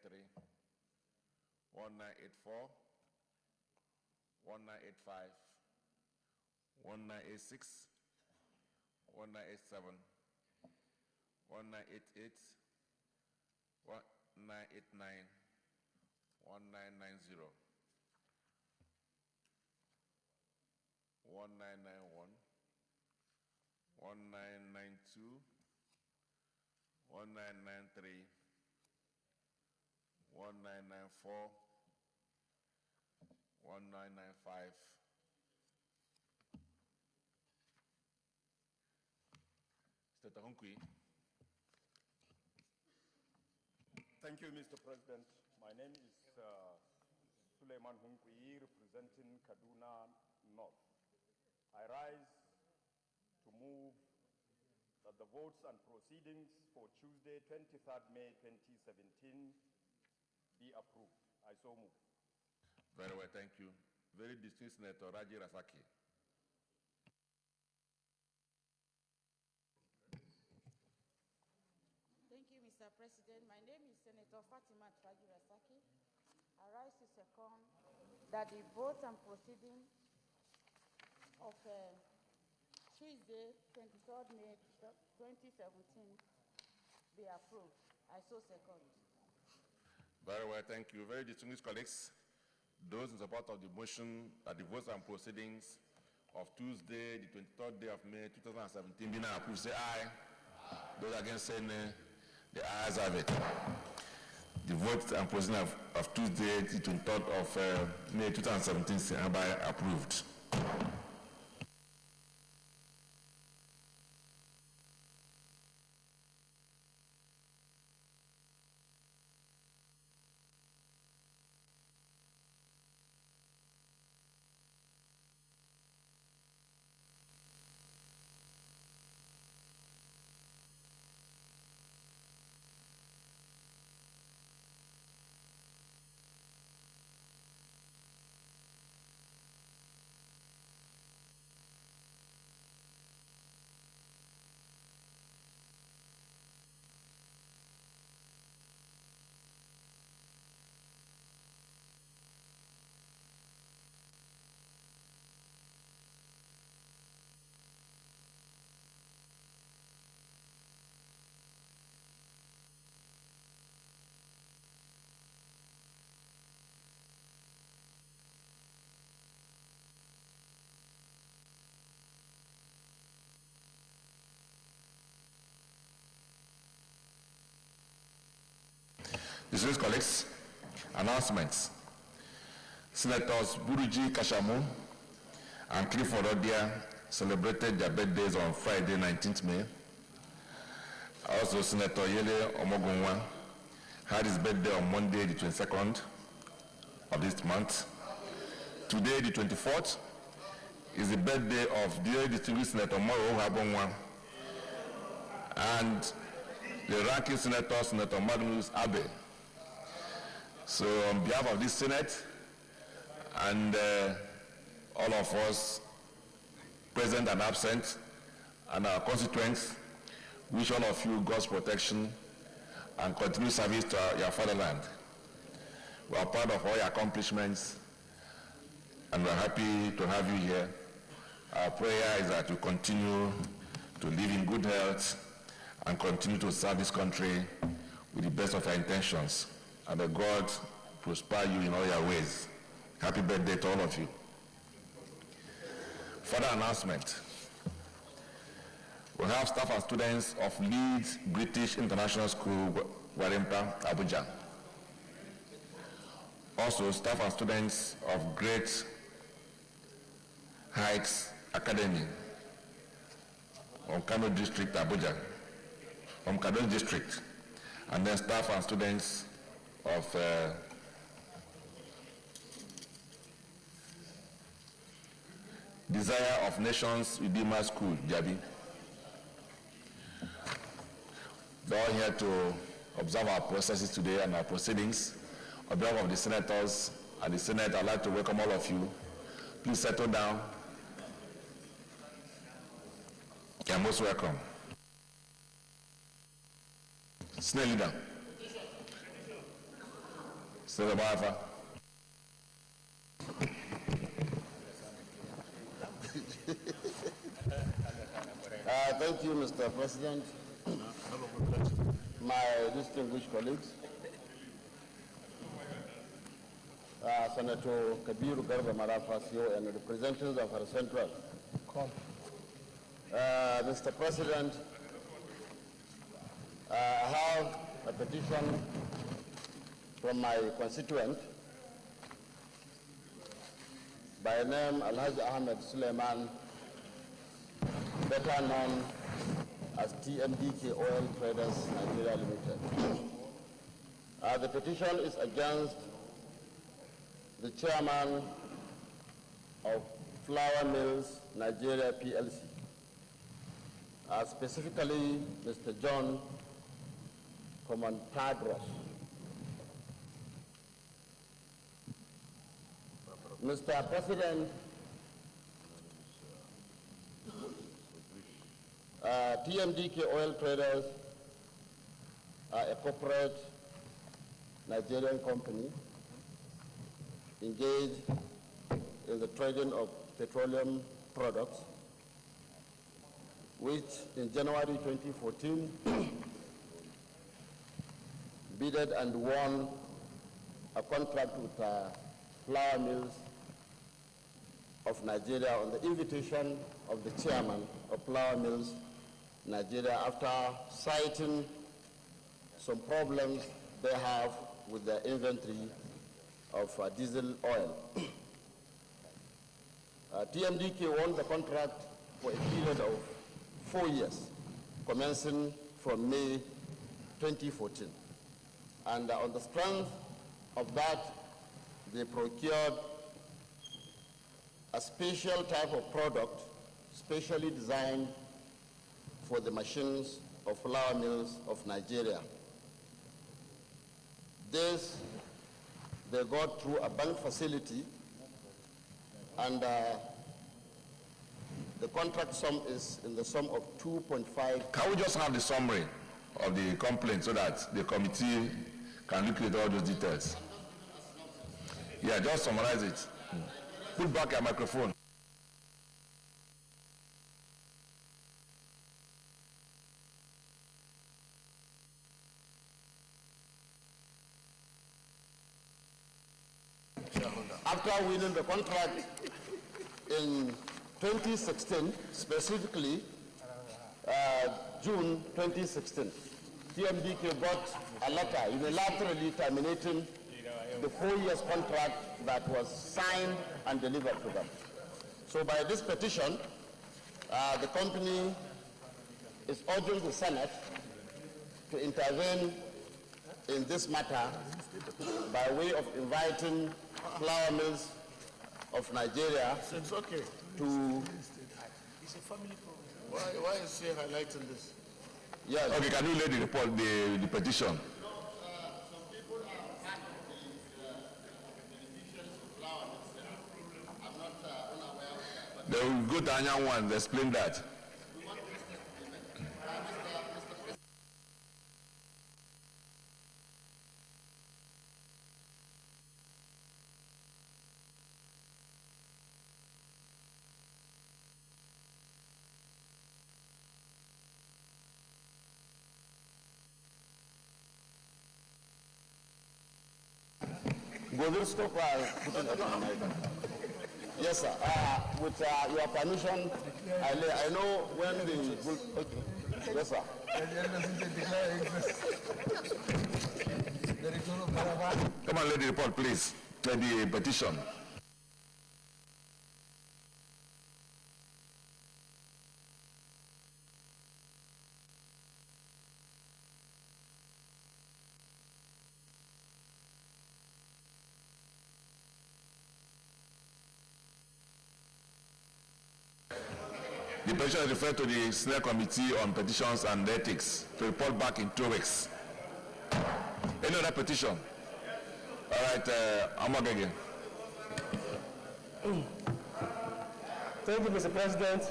1983, 1984, 1985, 1986, 1987, 1988, 1989, 1990, 1991, 1992, 1993, 1994, 1995. Senator Hunkwi. Thank you, Mr. President. My name is Suleiman Hunkwi, representing Kaduna North. I rise to move that the votes and proceedings for Tuesday, 23rd May 2017 be approved. I so move. Very well, thank you. Very distinguished Senator Raji Rasaki. Thank you, Mr. President. My name is Senator Fatima Raji Rasaki. I rise to second that the votes and proceedings of Tuesday, 23rd May 2017 be approved. I so second. Very well, thank you. Very distinguished colleagues, those in support of the motion that the votes and proceedings of Tuesday, the 23rd day of May 2017 be now approved, say aye. Those against say nay, the ayes have it. The votes and proceedings of Tuesday, the 23rd of May 2017 is hereby approved. Distinguished colleagues, announcements. Senators Buruji Kashamu and Clifford Odia celebrated their birthdays on Friday, 19th May. Also, Senator Yele Omogunwa had his birthday on Monday, the 22nd of this month. Today, the 24th, is the birthday of dear distinguished Senator Moro Habonwa and the ranking senator, Senator Magnus Abe. So on behalf of this Senate and all of us present and absent and our constituents, wish all of you God's protection and continued service to your fatherland. We are proud of all your accomplishments and we're happy to have you here. Our prayer is that you continue to live in good health and continue to serve this country with the best of your intentions. And that God prosper you in all your ways. Happy birthday to all of you. Further announcement. We have staff and students of Leeds British International School, Warimpa, Abuja. Also, staff and students of Great Heights Academy, Kano District, Abuja, from Kaduna District, and then staff and students of Desire of Nations Redeemer School, Jabi. They're all here to observe our processes today and our proceedings. On behalf of the senators and the Senate, I'd like to welcome all of you. Please settle down. You're most welcome. Senate Leader. Senator Bafa. Thank you, Mr. President. My distinguished colleagues, Senator Kabiru Garba Marafasio and representatives of our Central. Mr. President, I have a petition from my constituent by name Alhaji Ahmed Suleiman, better known as TMDK Oil Traders Nigeria Limited. The petition is against the chairman of Flour Mills Nigeria PLC, specifically Mr. John Comantagros. Mr. President, TMDK Oil Traders are a corporate Nigerian company engaged in the trading of petroleum products, which in January 2014 bidded and won a contract with Flour Mills of Nigeria on the invitation of the chairman of Flour Mills Nigeria after citing some problems they have with their inventory of diesel oil. TMDK won the contract for a period of 4 years, commencing from May 2014. And on the strength of that, they procured a special type of product specially designed for the machines of Flour Mills of Nigeria. This, they got through a bank facility, and the contract sum is in the sum of 2.5. Can we just have the summary of the complaint so that the committee can look at all those details? Yeah, just summarize it. Put back your microphone. After winning the contract in 2016, specifically June 2016, TMDK got a letter unilaterally terminating the 4 years contract that was signed and delivered to them. So by this petition, the company is urging the Senate to intervene in this matter by way of inviting Flour Mills of Nigeria It's okay. to... It's a family problem. Why is she highlighting this? Yes. Okay, can you read the report, the petition? They will go to Anya one, explain that. Yes, sir. With your permission, I know when the... Okay. Yes, sir. Come on, read the report, please. The petition. The petition is referred to the Senate Committee on Petitions and Ethics to report back in 2 weeks. Any other petition? All right, Amagege. Thank you, Mr. President.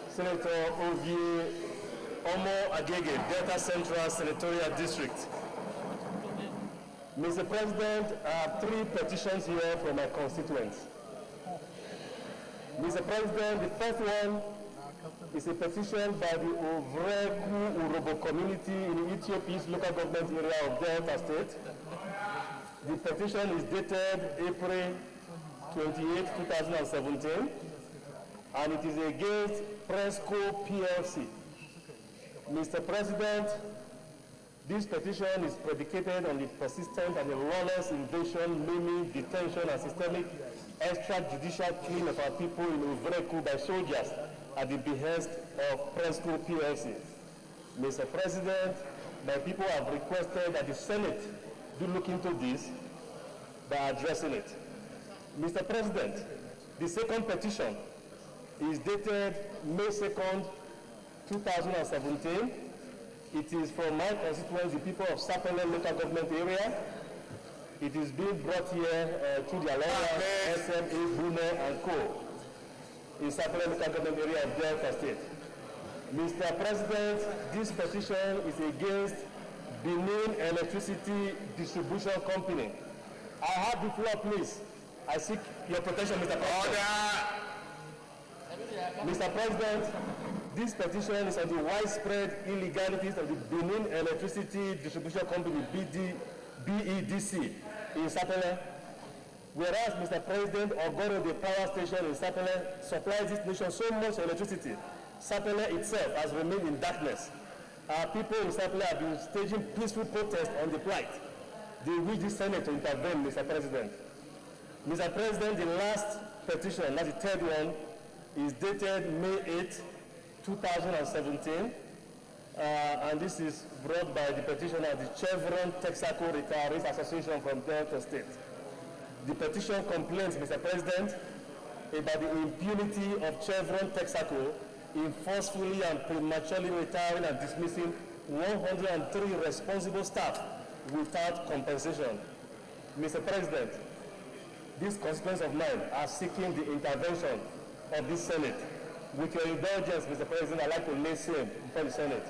Senator Ovie Omo Agege, Delta Central Senatorial District. Mr. President, I have 3 petitions here from my constituents. Mr. President, the first one is a petition by the Ovreku Urobo community in Ethiopia's local government area of Delta State. The petition is dated April 28, 2017, and it is against Presco PLC. Mr. President, this petition is predicated on the persistent and lawless invasion, maiming, detention, and systemic extrajudicial killing of our people in Ovreku by soldiers at the behest of Presco PLC. Mr. President, my people have requested that the Senate do look into this by addressing it. Mr. President, the second petition is dated May 2nd, 2017. It is from my constituency, the people of Sapele local government area. It is being brought here through the Alliance, SMA, Bruno, and Co. in Sapele local government area of Delta State. Mr. President, this petition is against Benin Electricity Distribution Company. I have the floor, please. I seek your protection, Mr. President. Mr. President, this petition is on the widespread illegalities of the Benin Electricity Distribution Company, BEDC, in Sapele. Whereas, Mr. President, Ogoro, the power station in Sapele, supplies this nation so much electricity, Sapele itself has remained in darkness. Our people in Sapele have been staging peaceful protests on the plight. They wish the Senate to intervene, Mr. President. Mr. President, the last petition, that's the third one, is dated May 8, 2017, and this is brought by the petitioner, the Chevron Texaco Retirees Association from Delta State. The petition complains, Mr. President, about the impunity of Chevron Texaco in forcefully and prematurely retiring and dismissing 103 responsible staff without compensation. Mr. President, these constituents of mine are seeking the intervention of this Senate. With your indulgence, Mr. President, I'd like to lay claim before the Senate.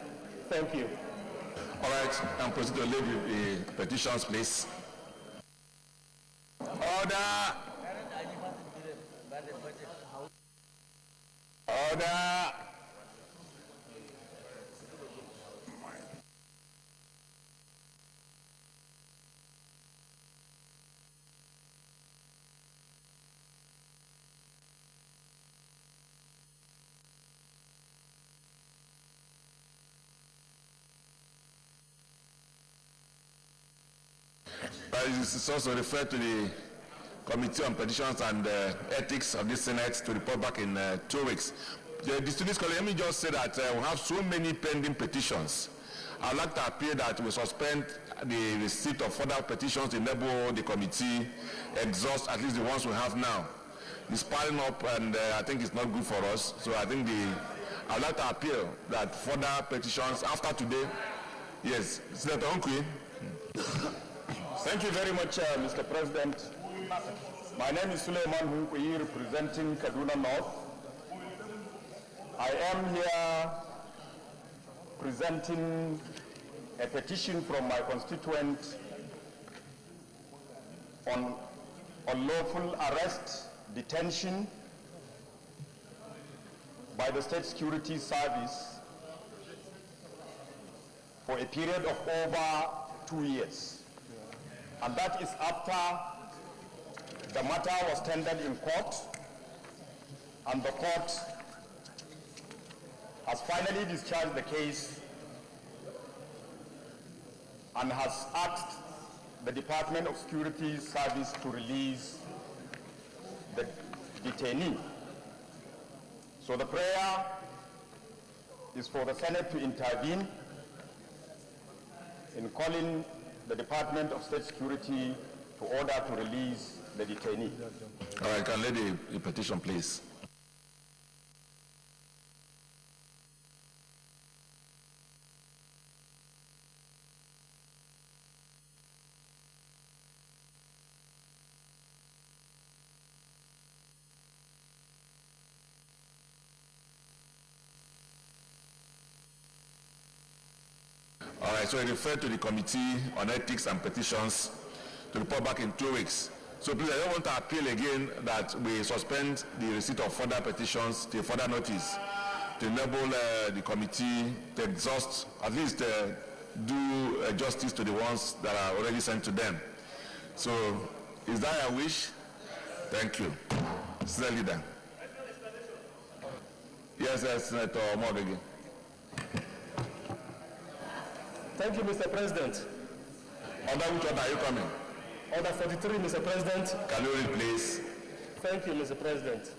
Thank you. All right, I'm proceeding to lay the petitions, please. Order. Order. This is also referred to the Committee on Petitions and Ethics of the Senate to report back in 2 weeks. The distinguished colleague, let me just say that we have so many pending petitions. I'd like to appeal that we suspend the receipt of further petitions, enable the committee exhaust at least the ones we have now. It's piling up, and I think it's not good for us. So I think I'd like to appeal that further petitions after today. Yes, Senator Onkwi. Thank you very much, Mr. President. My name is Suleiman Hunkui, representing Kaduna North. I am here presenting a petition from my constituent on unlawful arrest, detention by the State Security Service for a period of over 2 years. And that is after the matter was tendered in court, and the court has finally discharged the case and has asked the Department of Security Service to release the detainee. So the prayer is for the Senate to intervene in calling the Department of State Security to order to release the detainee. All right, can I lay the petition, please? All right, so I refer to the Committee on Ethics and Petitions to report back in 2 weeks. So please, I don't want to appeal again that we suspend the receipt of further petitions till further notice to enable the committee to exhaust, at least do justice to the ones that are already sent to them. So, is that a wish? Thank you. Senior Leader. Yes, Senator Mogagi. Thank you, Mr. President. Under which order are you coming? Order 43, Mr. President. Can you read, please? Thank you, Mr. President.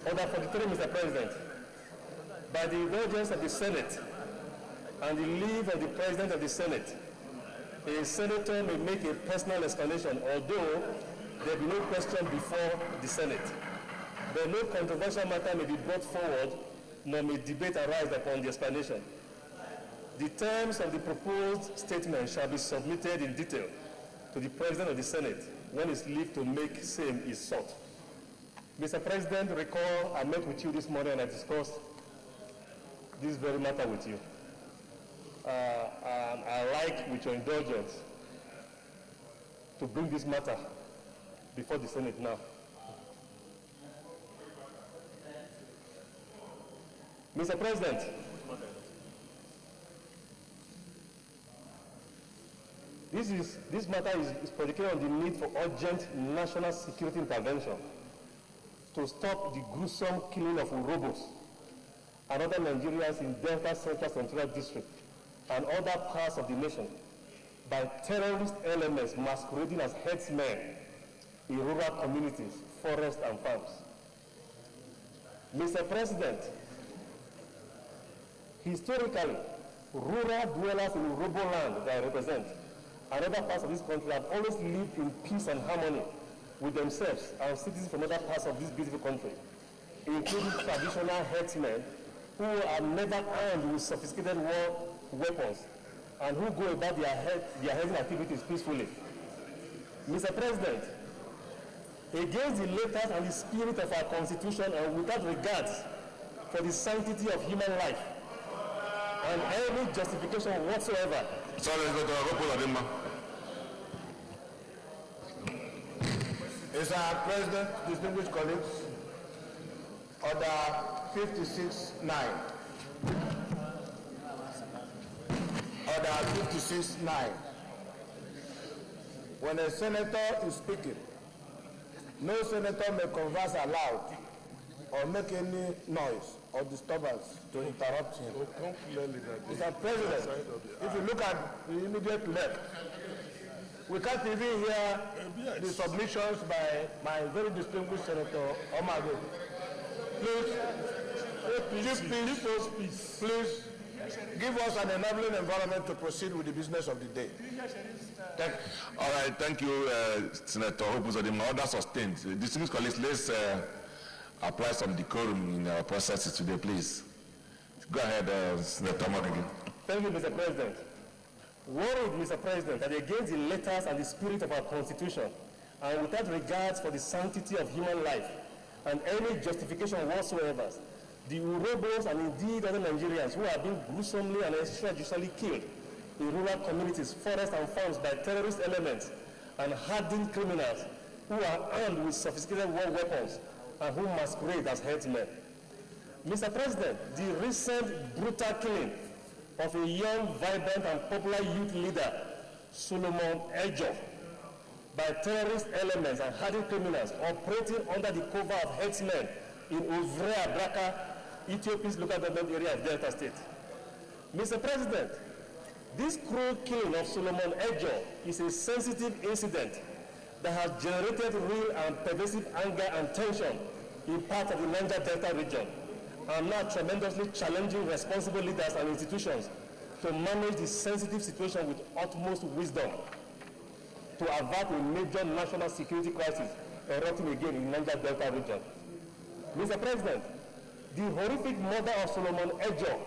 Order 43, Mr. President. By the indulgence of the Senate and the leave of the President of the Senate, a senator may make a personal explanation, although there be no question before the Senate. But no controversial matter may be brought forward, nor may debate arise upon the explanation. The terms of the proposed statement shall be submitted in detail to the President of the Senate when his leave to make same is sought. Mr. President, recall I met with you this morning and I discussed this very matter with you. And I like, with your indulgence, to bring this matter before the Senate now. Mr. President, this matter is predicated on the need for urgent national security intervention to stop the gruesome killing of Urobos and other Nigerians in Delta Central Senatorial District and other parts of the nation by terrorist elements masquerading as headsmen in rural communities, forests, and farms. Mr. President, historically, rural dwellers in Urobo land that I represent and other parts of this country have always lived in peace and harmony with themselves and citizens from other parts of this beautiful country, including traditional herdsmen who are never armed with sophisticated war weapons and who go about their herding activities peacefully. Mr. President, against the letters and the spirit of our Constitution and without regards for the sanctity of human life and any justification whatsoever. Mr. President, distinguished colleagues, Order 56-9. Order 56-9. When a senator is speaking, no senator may converse aloud or make any noise or disturbance to interrupt him. Mr. President, if you look at the immediate left, we can't even hear the submissions by my very distinguished Senator Omaghe. Please give us an enabling environment to proceed with the business of the day. All right, thank you, Senator Opuzodima. Order sustained. Distinguished colleagues, let's apply some decorum in our processes today, please. Go ahead, Senator Omaghe. Thank you, Mr. President. Worried, Mr. President, that against the letters and the spirit of our Constitution, and without regards for the sanctity of human life and any justification whatsoever, the Urobos and indeed other Nigerians who are being gruesomely and extrajudicially killed in rural communities, forests, and farms by terrorist elements and hardened criminals who are armed with sophisticated war weapons and who masquerade as headsmen. Mr. President, the recent brutal killing of a young, vibrant, and popular youth leader, Solomon Ejo, by terrorist elements and hardened criminals operating under the cover of headsmen in Ovrea Braka, Ethiopia's local government area of Delta State. Mr. President, this cruel killing of Solomon Ejo is a sensitive incident that has generated real and pervasive anger and tension in parts of the Niger Delta region, and now tremendously challenging responsible leaders and institutions to manage the sensitive situation with utmost wisdom to avert a major national security crisis erupting again in the Niger Delta region. Mr. President, the horrific murder of Solomon Ejo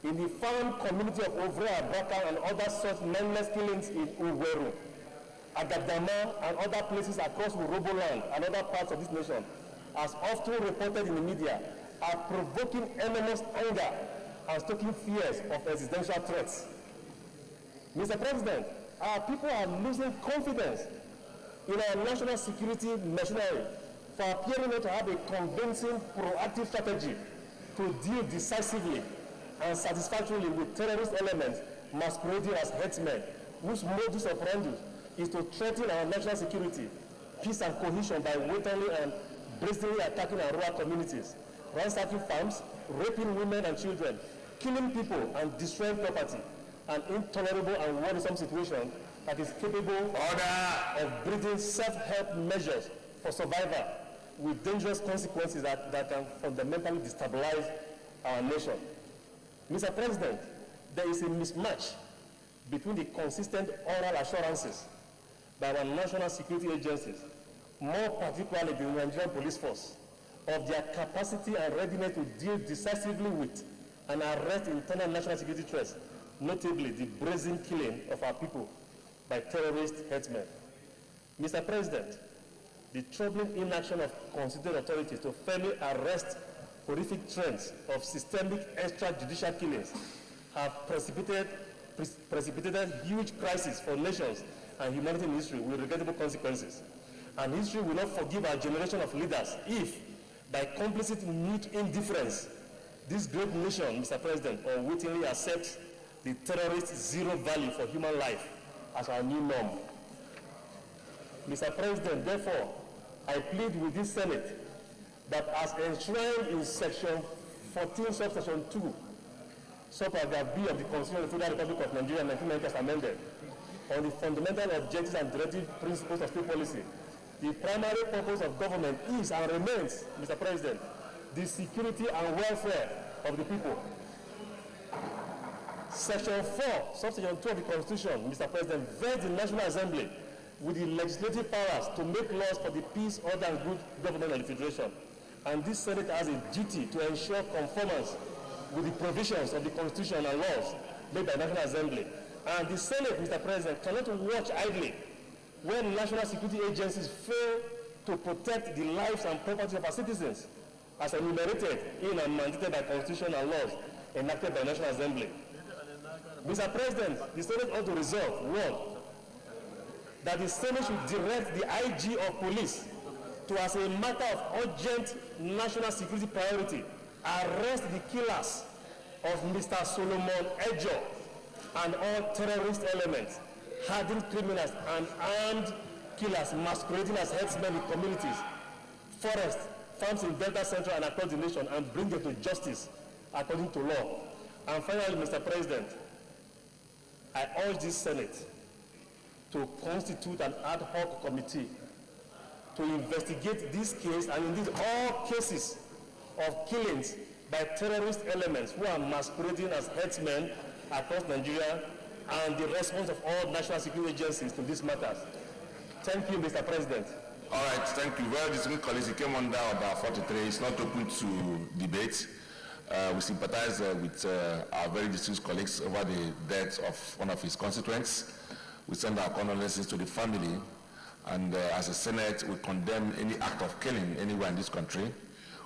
in the farm community of Ovrea, Braka, and other such nameless killings in Uweru, Agadama, and other places across Urobo land and other parts of this nation, as often reported in the media, are provoking enormous anger and stoking fears of existential threats. Mr. President, our people are losing confidence in our national security machinery for appearing not to have a convincing, proactive strategy to deal decisively and satisfactorily with terrorist elements masquerading as headsmen, whose modus operandi is to threaten our national security, peace and cohesion by wantonly and brazenly attacking our rural communities, ransacking farms, raping women and children, killing people and destroying property, an intolerable and worrisome situation that is capable of breeding self-help measures for survival with dangerous consequences that can fundamentally destabilize our nation. Mr. President, there is a mismatch between the consistent oral assurances by our national security agencies, more particularly the Nigerian police force, of their capacity and readiness to deal decisively with and arrest internal national security threats, notably the brazen killing of our people by terrorist headsmen. Mr. President, the troubling inaction of constituted authorities to fairly arrest horrific trends of systemic extrajudicial killings have precipitated huge crises for nations and humanity in history with regrettable consequences. And history will not forgive our generation of leaders if, by complicit mute indifference, this great nation, Mr. President, unwittingly accepts the terrorist zero value for human life as our new norm. Mr. President, therefore, I plead with this Senate that as enshrined in Section 14, Subsection 2, Subparagraph B of the Constitution of the Federal Republic of Nigeria, 1990 as amended, on the fundamental objectives and directive principles of state policy, the primary purpose of government is and remains, Mr. President, the security and welfare of the people. Section 4, Subsection 2 of the Constitution, Mr. President, vests the National Assembly with the legislative powers to make laws for the peace, order, and good government of the Federation. And this Senate has a duty to ensure conformance with the provisions of the Constitution and laws made by the National Assembly. And the Senate, Mr. President, cannot watch idly when national security agencies fail to protect the lives and property of our citizens, as enumerated in and mandated by Constitution and laws enacted by the National Assembly. Mr. President, the Senate ought to resolve, one, that the Senate should direct the IG of police to, as a matter of urgent national security priority, arrest the killers of Mr. Solomon Ejo and all terrorist elements, hardened criminals and armed killers masquerading as headsmen in communities, forests, farms in Delta Central and across the nation, and bring them to justice according to law. And finally, Mr. President, I urge this Senate to constitute an ad hoc committee to investigate this case and indeed all cases of killings by terrorist elements who are masquerading as headsmen across Nigeria, and the response of all national security agencies to these matters. Thank you, Mr. President. All right, thank you. Well, distinguished colleagues, it came under about 43. It's not open to debate. We sympathize with our very distinguished colleagues over the death of one of his constituents. We send our condolences to the family, and as a Senate, we condemn any act of killing anywhere in this country.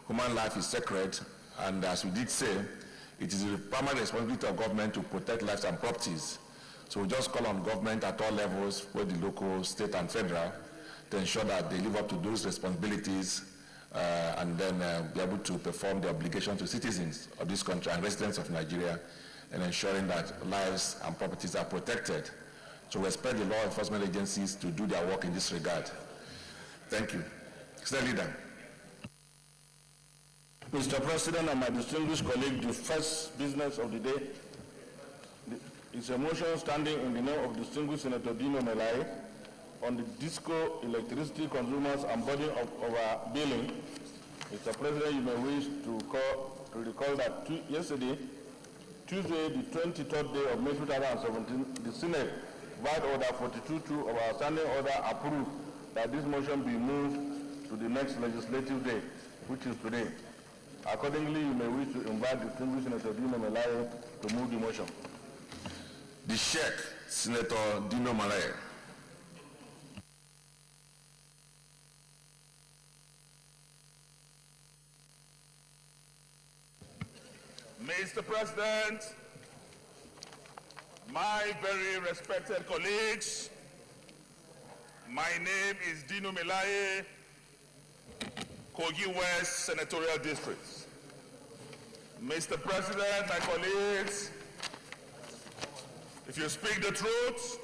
Human life is sacred, and as we did say, it is the primary responsibility of government to protect lives and properties. So we just call on government at all levels, both the local, state, and federal, to ensure that they live up to those responsibilities and then be able to perform the obligation to citizens of this country and residents of Nigeria, and ensuring that lives and properties are protected. So we expect the law enforcement agencies to do their work in this regard. Thank you. Mr. Leader. Mr. President and my distinguished colleague, the first business of the day is a motion standing in the name of distinguished Senator Dino Melai on the DISCO electricity consumers and burden of our billing. Mr. President, you may wish to recall that yesterday, Tuesday, the 23rd day of May 2017, the Senate, via Order 42.2 of our standing order, approved that this motion be moved to the next legislative day, which is today. Accordingly, you may wish to invite distinguished Senator Dino Malaya to move the motion. The Sheikh, Senator Dino Malaya. Mr. President, My very respected colleagues, my name is Dino Melaye, Kogi West Senatorial District. Mr. President, my colleagues, if you speak the truth,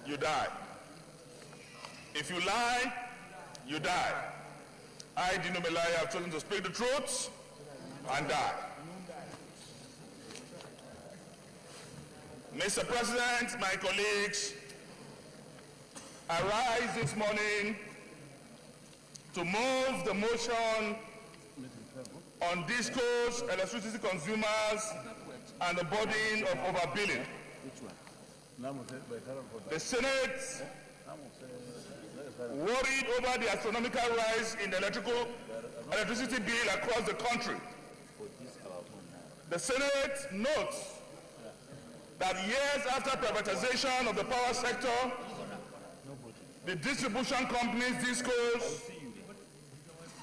you die. If you lie, you die. I, Dino Melaye, have chosen to speak the truth and die. Mr. President, my colleagues, I rise this morning to move the motion on discourse, electricity consumers, and the burden of overbilling. The Senate, worried over the astronomical rise in the electricity bill across the country. The Senate notes that years after privatization of the power sector, the distribution companies, DISCOs,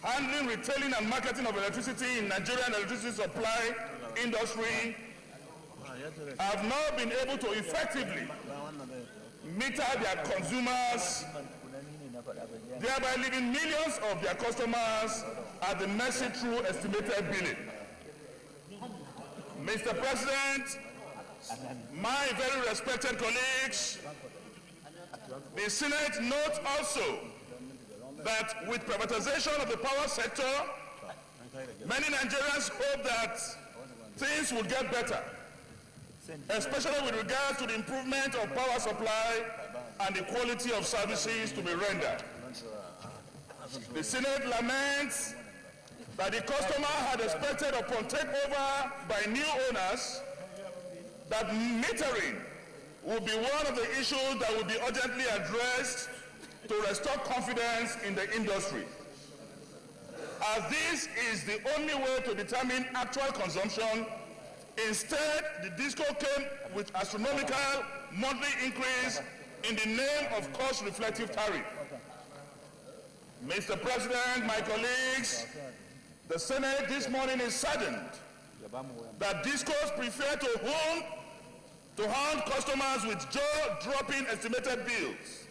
handling, retailing, and marketing of electricity in Nigerian electricity supply industry have not been able to effectively meter their consumers, thereby leaving millions of their customers at the mercy through estimated billing. Mr. President, my very respected colleagues, the Senate notes also that with privatization of the power sector, many Nigerians hope that things will get better, especially with regards to the improvement of power supply and the quality of services to be rendered. The Senate laments that the customer had expected upon takeover by new owners that metering will be one of the issues that will be urgently addressed to restore confidence in the industry. As this is the only way to determine actual consumption, instead the DISCO came with astronomical monthly increase in the name of cost-reflective tariff. Mr. President, my colleagues, the Senate this morning is saddened that DISCOs prefer to hound customers with jaw-dropping estimated bills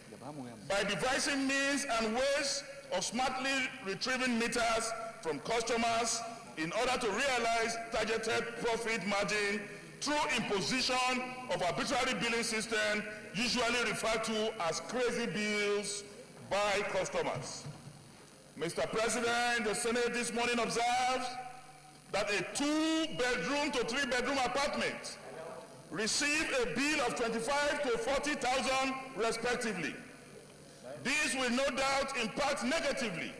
by devising means and ways of smartly retrieving meters from customers in order to realize targeted profit margin through imposition of arbitrary billing system, usually referred to as crazy bills by customers. Mr. President, the Senate this morning observes that a 2-bedroom to 3-bedroom apartment received a bill of $25,000 to $40,000 respectively. This will no doubt impact negatively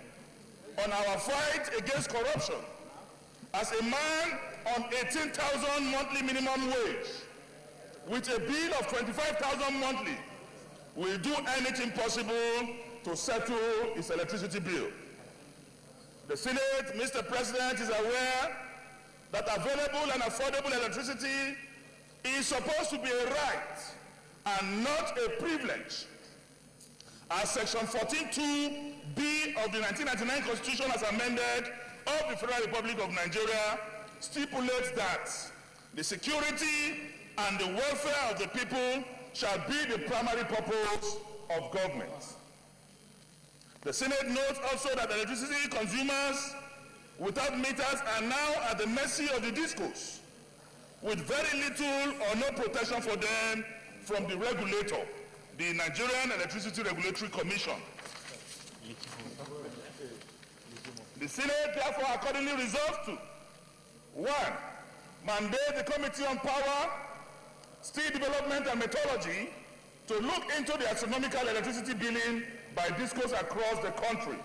on our fight against corruption, as a man on $18,000 monthly minimum wage with a bill of $25,000 monthly will do anything possible to settle his electricity bill. The Senate, Mr. President, is aware that available and affordable electricity is supposed to be a right and not a privilege, as Section 14(2)(b) of the 1999 Constitution as amended of the Federal Republic of Nigeria stipulates that the security and the welfare of the people shall be the primary purpose of government. The Senate notes also that electricity consumers without meters are now at the mercy of the DISCOs, with very little or no protection for them from the regulator, the Nigerian Electricity Regulatory Commission. The Senate therefore accordingly resolves to 1. Mandate the Committee on Power, Steel Development and Metallurgy to look into the astronomical electricity billing by DISCOs across the country.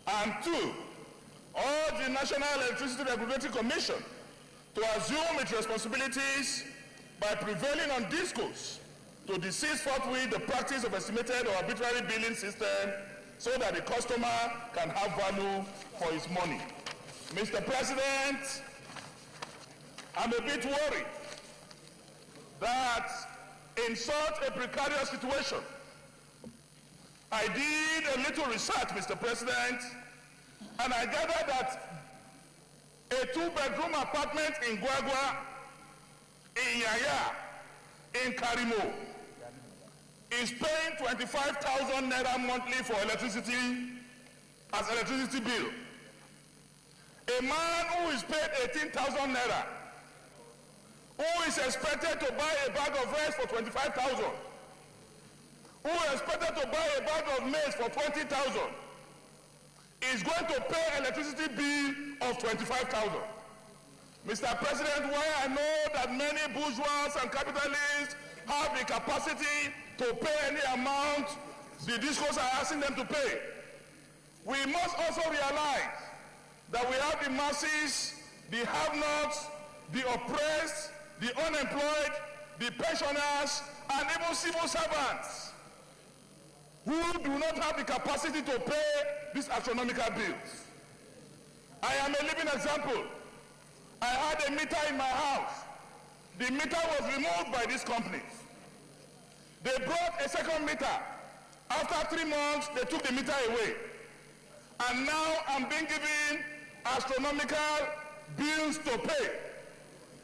And 2. Urge the National Electricity Regulatory Commission to assume its responsibilities by prevailing on DISCOs to desist forthwith the practice of estimated or arbitrary billing system so that the customer can have value for his money. Mr. President, I'm a bit worried that in such a precarious situation, I did a little research, Mr. President, and I gathered that a 2-bedroom apartment in Guagua, in Yaya, in Karimo is paying 25,000 naira monthly for electricity as electricity bill. A man who is paid 18,000 naira, who is expected to buy a bag of rice for 25,000, who is expected to buy a bag of maize for 20,000, is going to pay electricity bill of 25,000. Mr. President, while I know that many bourgeois and capitalists have the capacity to pay any amount the discos are asking them to pay, we must also realize that we have the masses, the have-nots, the oppressed, the unemployed, the pensioners, and even civil servants who do not have the capacity to pay these astronomical bills. I am a living example. I had a meter in my house. The meter was removed by these companies. They brought a second meter. After 3 months, they took the meter away. And now I'm being given astronomical bills to pay.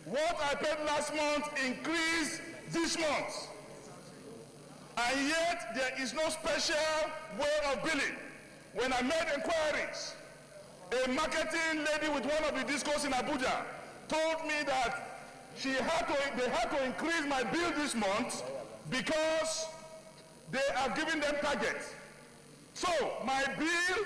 What I paid last month increased this month. And yet there is no special way of billing. When I made inquiries, a marketing lady with one of the discos in Abuja told me that they had to increase my bill this month because they are giving them targets. So my bill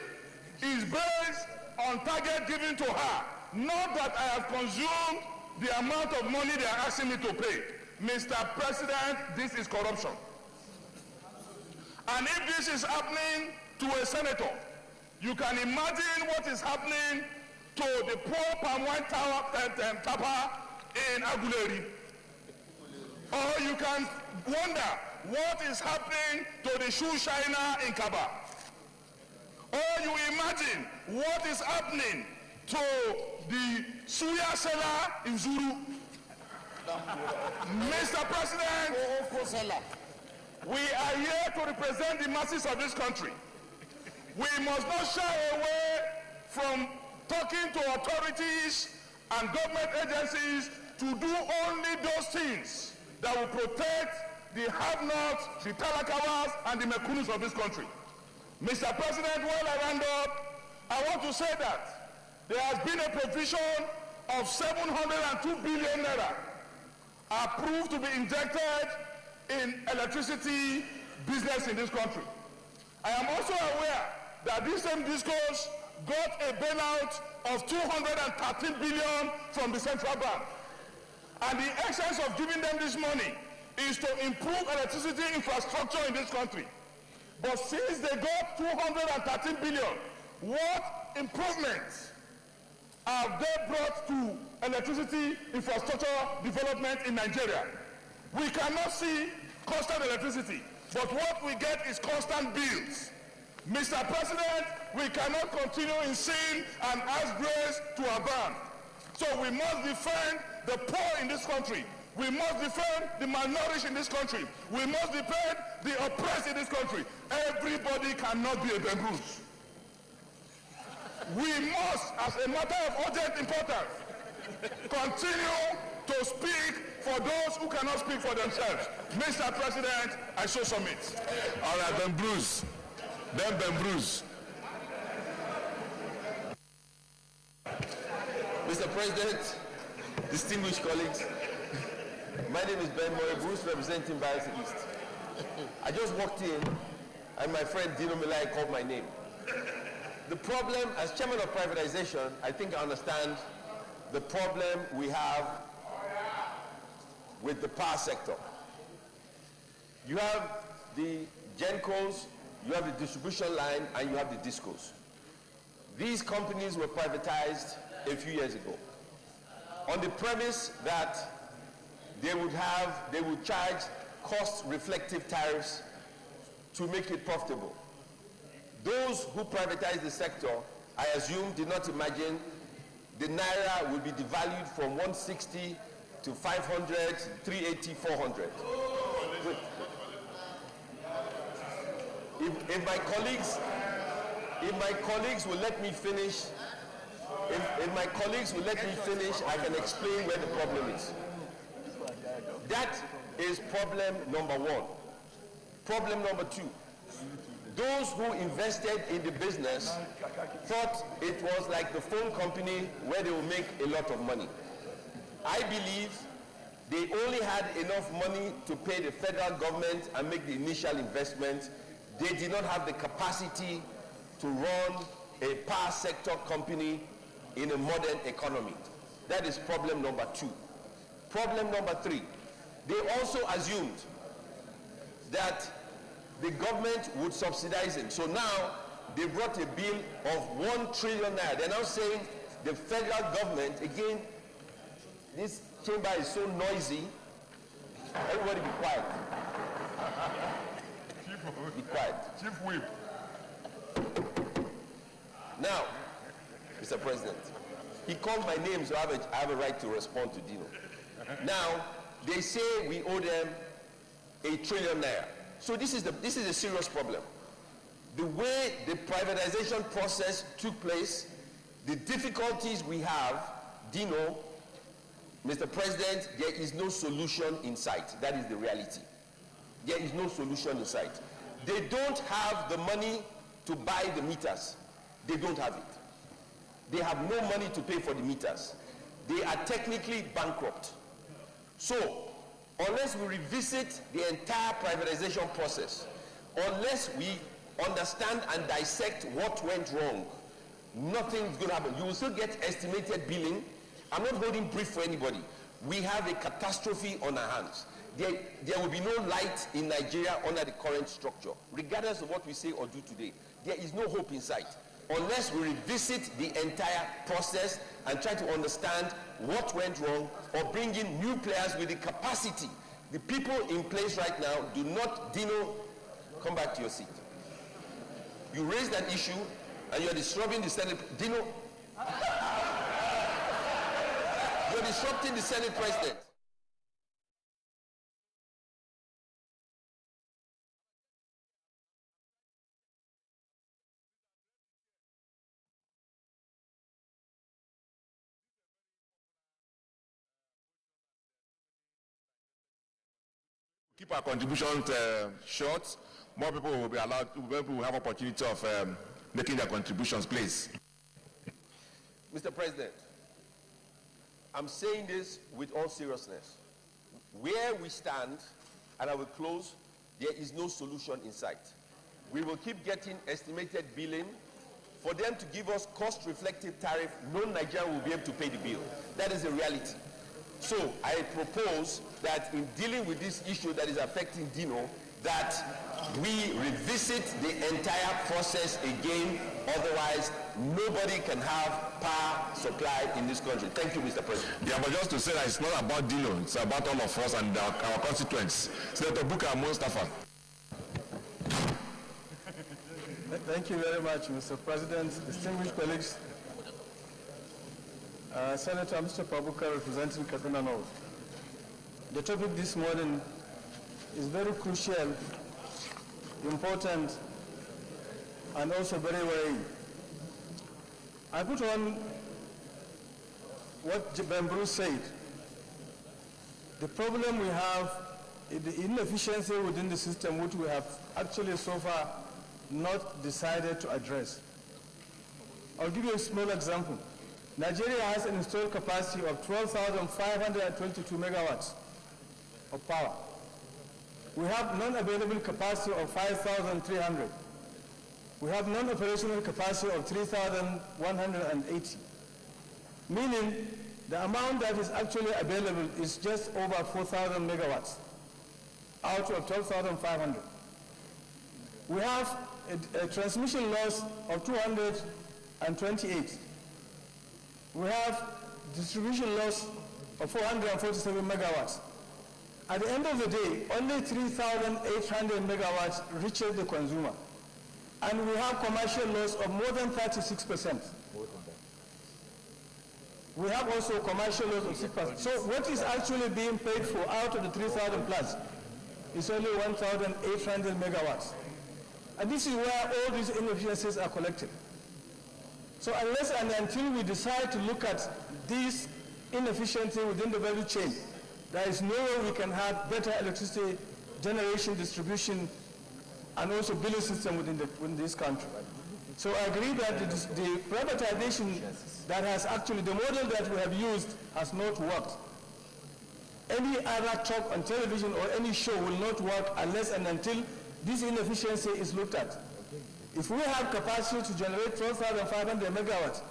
is based on target given to her, not that I have consumed the amount of money they are asking me to pay. Mr. President, this is corruption. And if this is happening to a senator, you can imagine what is happening to the poor palm wine tapper in Aguleri. Or you can wonder what is happening to the shoe shiner in Kaba. Or you imagine what is happening to the suya seller in Zuru. Mr. President, we are here to represent the masses of this country. We must not shy away from talking to authorities and government agencies to do only those things that will protect the have-nots, the talakawas, and the mekunus of this country. Mr. President, while I round up, I want to say that there has been a provision of 702 billion naira approved to be injected in electricity business in this country. I am also aware that these same discos got a bailout of 213 billion from the central bank. And the essence of giving them this money is to improve electricity infrastructure in this country. But since they got 213 billion, what improvements have they brought to electricity infrastructure development in Nigeria? We cannot see constant electricity, but what we get is constant bills. Mr. President, we cannot continue in sin and ask grace to abound. So we must defend the poor in this country. We must defend the malnourished in this country. We must defend the oppressed in this country. Everybody cannot be a bamboos. We must, as a matter of urgent importance, continue to speak for those who cannot speak for themselves. Mr. President, I so submit. All right, then Bruce. Mr. President, distinguished colleagues, my name is Ben Murray Bruce, representing Bayelsa East. I just walked in and my friend Dino Milai called my name. The problem, as chairman of privatization, I think I understand the problem we have with the power sector. You have the GenCos, you have the distribution line, and you have the DISCOs. These companies were privatized a few years ago on the premise that they would charge cost-reflective tariffs to make it profitable. Those who privatized the sector, I assume, did not imagine the naira will be devalued from 160 to 500, 380, 400. If my colleagues will let me finish, I can explain where the problem is. That is problem number one. Problem number two, those who invested in the business thought it was like the phone company where they will make a lot of money. I believe they only had enough money to pay the federal government and make the initial investment. They did not have the capacity to run a power sector company in a modern economy. That is problem number two. Problem number three, they also assumed that the government would subsidize it. So now they brought a bill of 1 trillion naira. They're now saying the federal government, again, this chamber is so noisy. Everybody be quiet. Be quiet. Chief Whip. Now, Mr. President, he called my name, so I have a right to respond to Dino. Now, they say we owe them 1 trillion naira. So this is a serious problem. The way the privatization process took place, the difficulties we have, Dino, Mr. President, there is no solution in sight. That is the reality. There is no solution in sight. They don't have the money to buy the meters. They don't have it. They have no money to pay for the meters. They are technically bankrupt. So, unless we revisit the entire privatization process, unless we understand and dissect what went wrong, nothing is going to happen. You will still get estimated billing. I'm not holding brief for anybody. We have a catastrophe on our hands. There will be no light in Nigeria under the current structure. Regardless of what we say or do today, there is no hope in sight. Unless we revisit the entire process and try to understand what went wrong or bring in new players with the capacity. The people in place right now do not, Dino, come back to your seat. You raised an issue and you're disrupting the Senate. Dino, you're disrupting the Senate President. Keep our contributions short. More people will be allowed, more people will have opportunity of making their contributions, please. Mr. President, I'm saying this with all seriousness. Where we stand, and I will close, there is no solution in sight. We will keep getting estimated billing. For them to give us cost-reflective tariff, no Nigerian will be able to pay the bill. That is the reality. So I propose that in dealing with this issue that is affecting Dino, that we revisit the entire process again. Otherwise, nobody can have power supply in this country. Thank you, Mr. President. Yeah, but just to say that it's not about Dino, it's about all of us and our constituents. Senator Bukar Mustafa. Thank you very much, Mr. President, distinguished colleagues. Senator Mr. Pabukar, representing Kaduna North. The topic this morning is very crucial, important, and also very worrying. I put on what Ben Bruce said. The problem we have is the inefficiency within the system, which we have actually so far not decided to address. I'll give you a small example. Nigeria has an installed capacity of 12,522 megawatts of power. We have non-available capacity of 5,300. We have non-operational capacity of 3,180. Meaning the amount that is actually available is just over 4,000 megawatts out of 12,500. We have a transmission loss of 228. We have distribution loss of 447 megawatts. At the end of the day, only 3,800 megawatts reaches the consumer. And we have commercial loss of more than 36%. We have also commercial loss of 6%. So what is actually being paid for out of the 3,000 plus is only 1,800 megawatts. And this is where all these inefficiencies are collected. So unless and until we decide to look at these inefficiencies within the value chain there is no way we can have better electricity generation, distribution, and also billing system within this country. So I agree that the privatization that has actually, the model that we have used has not worked. Any other talk on television or any show will not work unless and until this inefficiency is looked at. If we have capacity to generate 12,500 megawatts,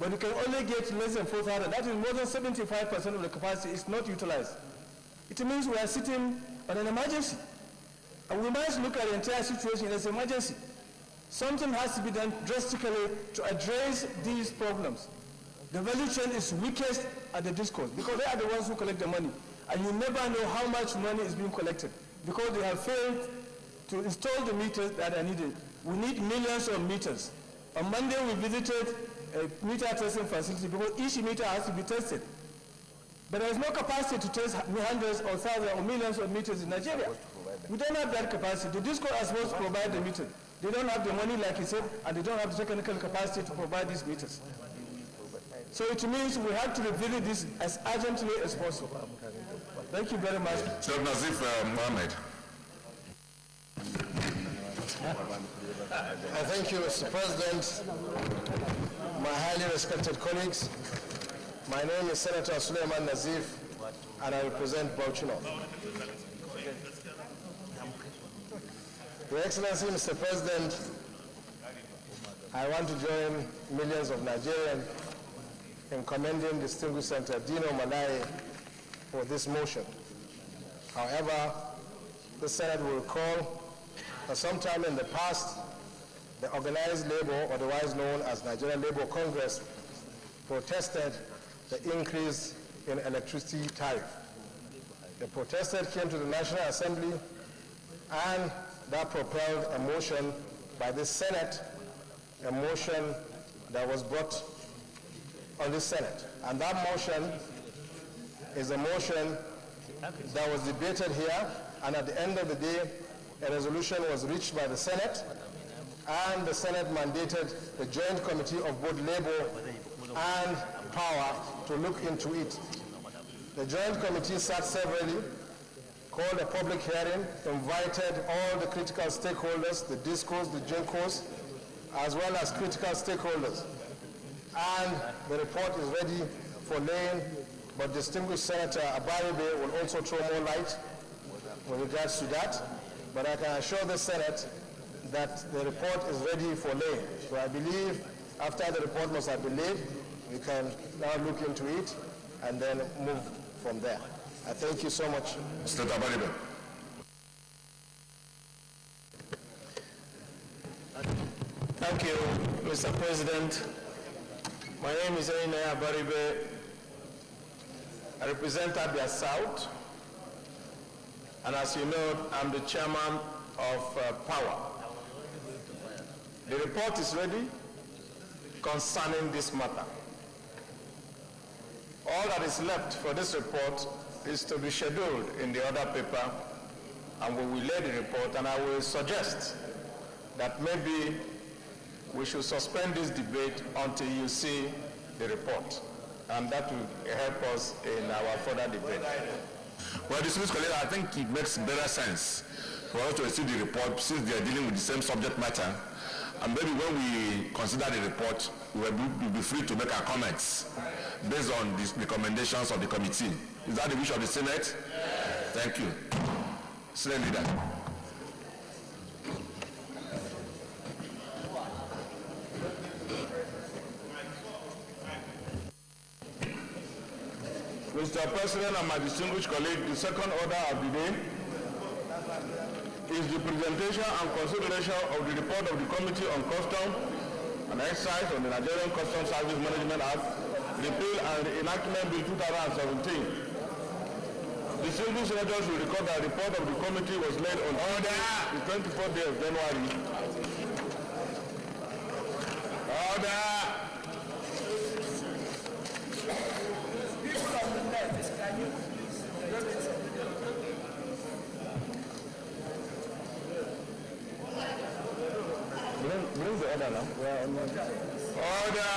but we can only get less than 4,000, that is more than 75% of the capacity is not utilized. It means we are sitting on an emergency. And we must look at the entire situation as an emergency. Something has to be done drastically to address these problems. The value chain is weakest at the discos because they are the ones who collect the money. And you never know how much money is being collected because they have failed to install the meters that are needed. We need millions of meters. On Monday we visited a meter testing facility because each meter has to be tested. But there is no capacity to test hundreds or thousands or millions of meters in Nigeria. We don't have that capacity. The disco are supposed to provide the meters. They don't have the money, like he said, and they don't have the technical capacity to provide these meters. So it means we have to revisit this as urgently as possible. Thank you very much. Sir Nazif Mohammed. Thank you, Mr. President. My highly respected colleagues, my name is Senator Suleiman Nazif, and I represent Bauchi North. Your Excellency, Mr. President, I want to join millions of Nigerians in commending distinguished Senator Dino Malai for this motion. However, the Senate will recall that sometime in the past, the organized labor, otherwise known as Nigerian Labor Congress, protested the increase in electricity tariff. The protesters came to the National Assembly, and that propelled a motion by the Senate, a motion that was brought on the Senate. And that motion is a motion that was debated here, and at the end of the day, a resolution was reached by the Senate, and the Senate mandated the Joint Committee of both Labor and Power to look into it. The Joint Committee sat severally, called a public hearing, invited all the critical stakeholders, the DISCOs, the GENCOs, as well as critical stakeholders. And the report is ready for laying, but distinguished Senator Abaribe will also throw more light with regards to that. But I can assure the Senate that the report is ready for laying. So I believe after the report must have been laid, we can now look into it and then move from there. I thank you so much. Mr. Abaribe. Thank you, Mr. President. My name is Einaya Abaribe. I represent Abia South. And as you know, I'm the chairman of Power. The report is ready concerning this matter. All that is left for this report is to be scheduled in the other paper, and we will lay the report, and I will suggest that maybe we should suspend this debate until you see the report, and that will help us in our further debate. Well, distinguished colleague, I think it makes better sense for us to receive the report since they are dealing with the same subject matter, and maybe when we consider the report, we will be free to make our comments based on the recommendations of the committee. Is that the wish of the Senate? Thank you. Senate Leader. Mr. President and my distinguished colleague, the second order of the day is the presentation and consideration of the report of the Committee on Custom and Excise on the Nigerian Customs Service Management Act, repeal and enactment bill 2017. Distinguished senators will record that the report of the committee was laid on the 24th day of January. Order! Bring the order now. Order!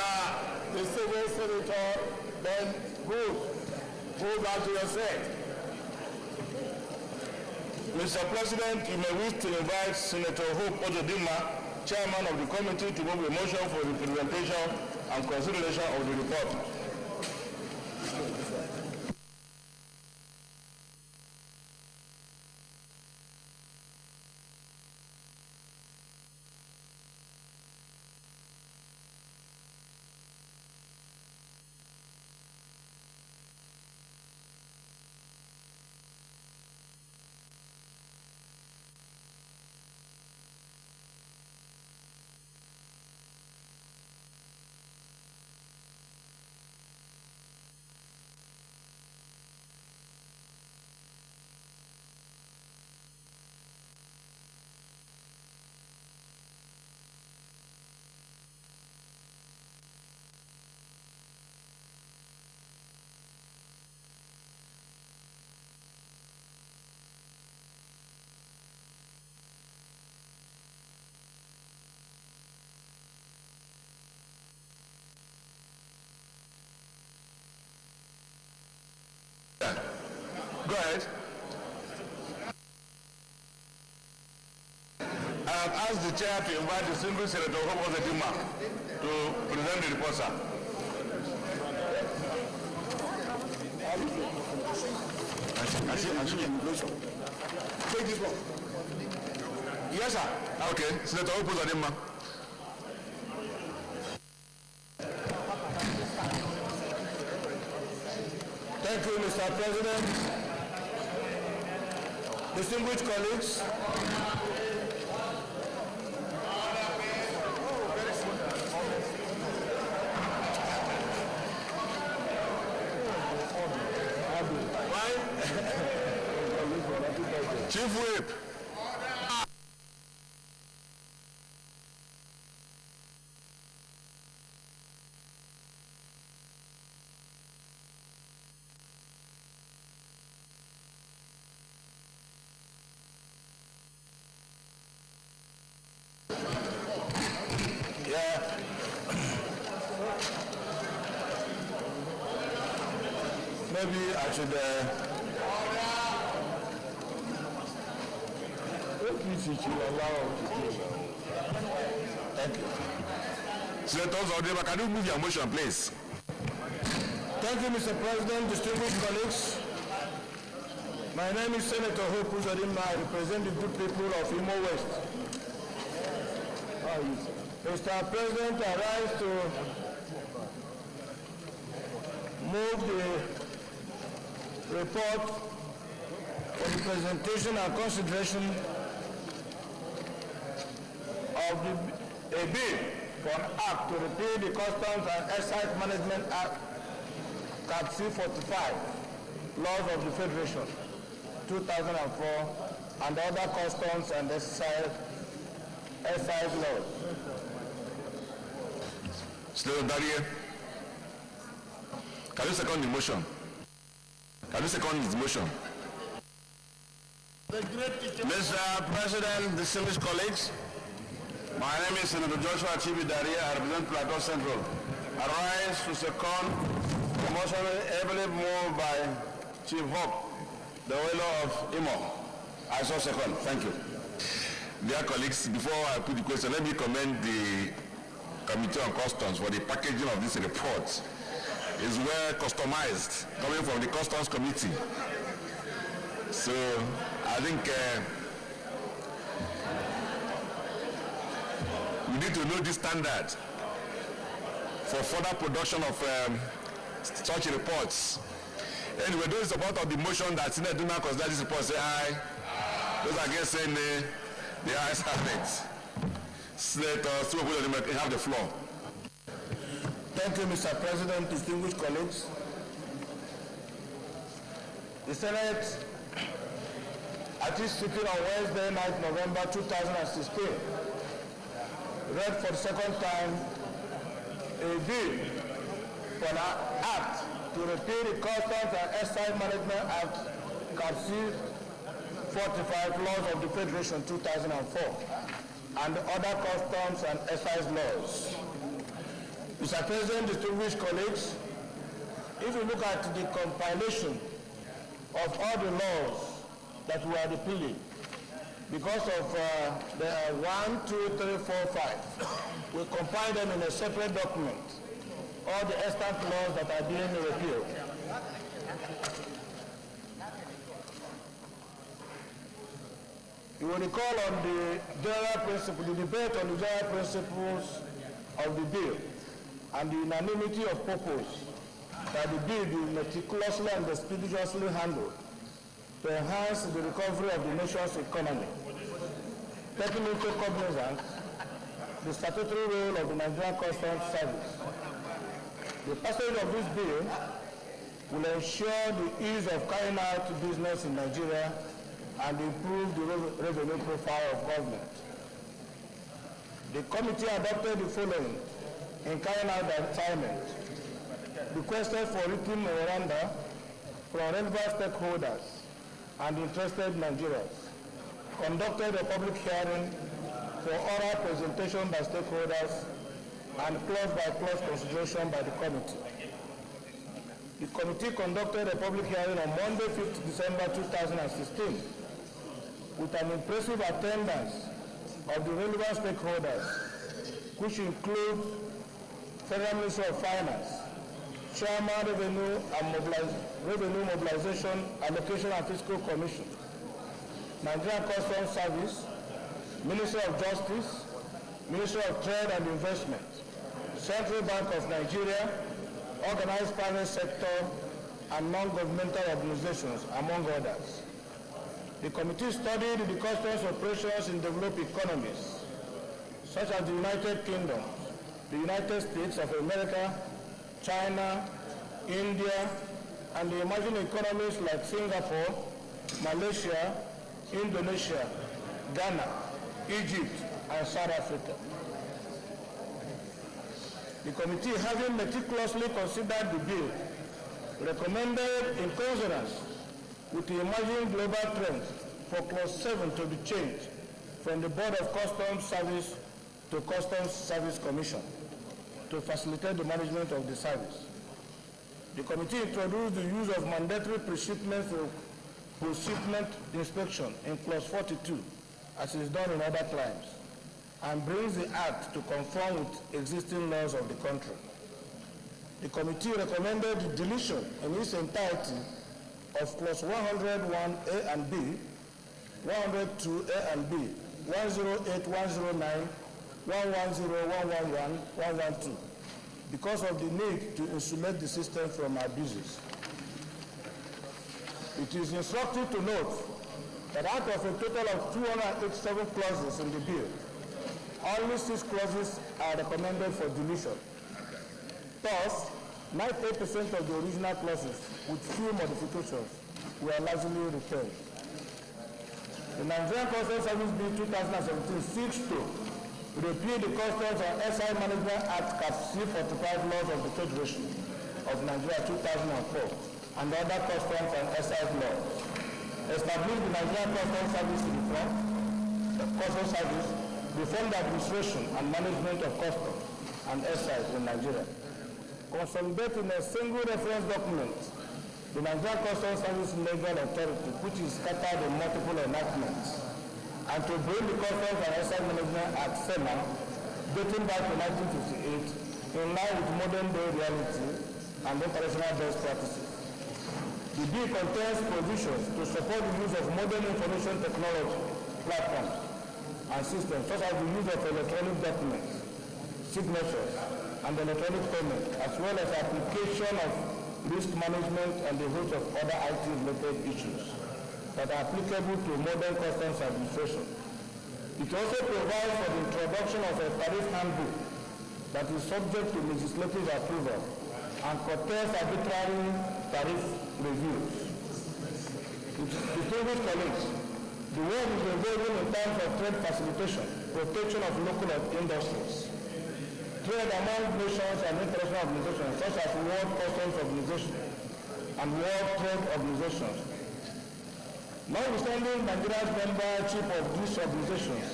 The civil senator, then go back to your seat. Mr. President, you may wish to invite Senator Hope Ozodinma, Chairman of the committee, to move a motion for the presentation and consideration of the report. Go ahead. I have asked the chair to invite the single Senator Hope Ozodinma to present the report, sir. Take this one. Yes, sir. Okay, Senator Hope Ozodinma. Thank you, Mr. President. Distinguished colleagues, Chief Whip. maybe I should Thank you. Senator Ozodinma, can you move your motion, please? Thank you, Mr. President, distinguished colleagues. My name is Senator Hope Ozodinma. I represent the good people of Imo West. Mr. President, I rise to move the report for the presentation and consideration of a bill for an act to repeal the Customs and Excise Management Act, Cap C-45, Laws of the Federation, 2004, and other customs and excise laws. Senator Darie, can you second the motion? Can you second his motion? Mr. President, distinguished colleagues, my name is Senator Joshua Chibi Darie. I represent Plateau Central. I rise to second the motion ably moved by Chief Hope, the Welo of Imo. I so second. Thank you. Dear colleagues, before I put the question, let me commend the Committee on Customs for the packaging of this report. It's well customized, coming from the Customs Committee. So I think we need to know this standard for further production of such reports. Anyway, those support of the motion that Senate do not consider this report say aye. Those against saying nay, the ayes have it. Senator Ozodinma, you have the floor. Thank you, Mr. President, distinguished colleagues. The Senate, at its sitting on Wednesday night, November 2016, read for the second time a bill for an act to repeal the Customs and Excise Management Act, Cap C-45, Laws of the Federation, 2004, and other customs and excise laws. Mr. President, distinguished colleagues, if you look at the compilation of all the laws that we are repealing, because of the 1, 2, 3, 4, 5. We compile them in a separate document, all the extant laws that are being repealed. You will recall on the general principle, the debate on the general principles of the bill and the unanimity of purpose that the bill be meticulously and expeditiously handled to enhance the recovery of the nation's economy, taking into cognizance the statutory role of the Nigerian Customs Service. The passage of this bill will ensure the ease of carrying out business in Nigeria and improve the revenue profile of government. The committee adopted the following in carrying out the assignment: requested for written memoranda from relevant stakeholders and interested Nigerians, conducted a public hearing for oral presentation by stakeholders and clause-by-clause consideration by the committee. The committee conducted a public hearing on Monday, 5th December 2016, with an impressive attendance of the relevant stakeholders, which include Federal Ministry of Finance, Chairman Revenue Mobilization, Allocation and Fiscal Commission, Nigerian Customs Service, Ministry of Justice, Ministry of Trade and Investment, Central Bank of Nigeria, organized private sector, and non-governmental organizations, among others. The committee studied the customs operations in developed economies, such as the United Kingdom, the United States of America, China, India, and the emerging economies like Singapore, Malaysia, Indonesia, Ghana, Egypt, and South Africa. The committee, having meticulously considered the bill, recommended, in consonance with the emerging global trends, for Clause 7 to be changed from the Board of Customs Service to Customs Service Commission to facilitate the management of the service. The committee introduced the use of mandatory pre-shipment for post-shipment inspection in Clause 42, as is done in other crimes, and brings the Act to conform with existing laws of the country. The committee recommended the deletion in its entirety of Clause 101A and B, 102A and B, 108, 109, 110, 111, 112, because of the need to insulate the system from abuses. It is instructive to note that out of a total of 287 clauses in the bill, only 6 clauses are recommended for deletion. Thus, 98% of the original clauses, with few modifications, were largely retained. The Nigerian Customs Service Bill 2017 seeks to repeal the Customs and SI Management Act Cap C45 laws of the Federation of Nigeria 2004 and other customs and SI laws. Establish the Nigerian Customs Service reform, the Customs Service, reform the administration and management of customs and SIs in Nigeria. Consolidate in a single reference document the Nigerian Customs Service legal authority, which is scattered in multiple enactments, and to bring the Customs and SI Management Act (SEMA) dating back to 1958 in line with modern day reality and international best practices. The bill contains provisions to support the use of modern information technology platforms and systems, such as the use of electronic documents, signatures, and electronic payment, as well as application of risk management and a host of other IT-related issues that are applicable to modern customs administration. It also provides for the introduction of a tariff handbook that is subject to legislative approval and curtails arbitrary tariff reviews. Distinguished colleagues, the world is evolving in terms of trade facilitation, protection of local industries, trade among nations and international organizations such as World Customs Organization and World Trade Organizations. Notwithstanding Nigeria's membership of these organizations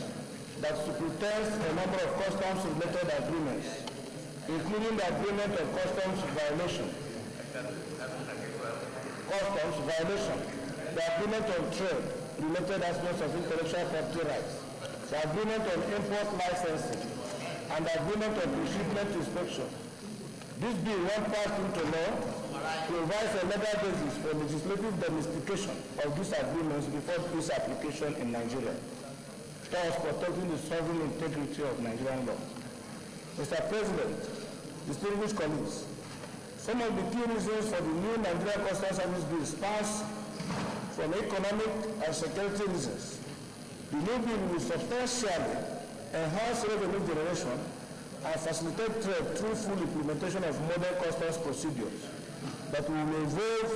that superintends a number of customs-related agreements, including the agreement of customs violation, the agreement on trade, related aspects of intellectual property rights, the agreement on import licensing, and the agreement on shipment inspection. This bill, when passed into law, provides a legal basis for legislative domestication of these agreements before its application in Nigeria, thus protecting the sovereign integrity of Nigerian law. Mr. President, distinguished colleagues, some of the key reasons for the new Nigerian Customs Service Bill spans from economic and security reasons. The new bill will substantially enhance revenue generation and facilitate trade through full implementation of modern customs procedures that will involve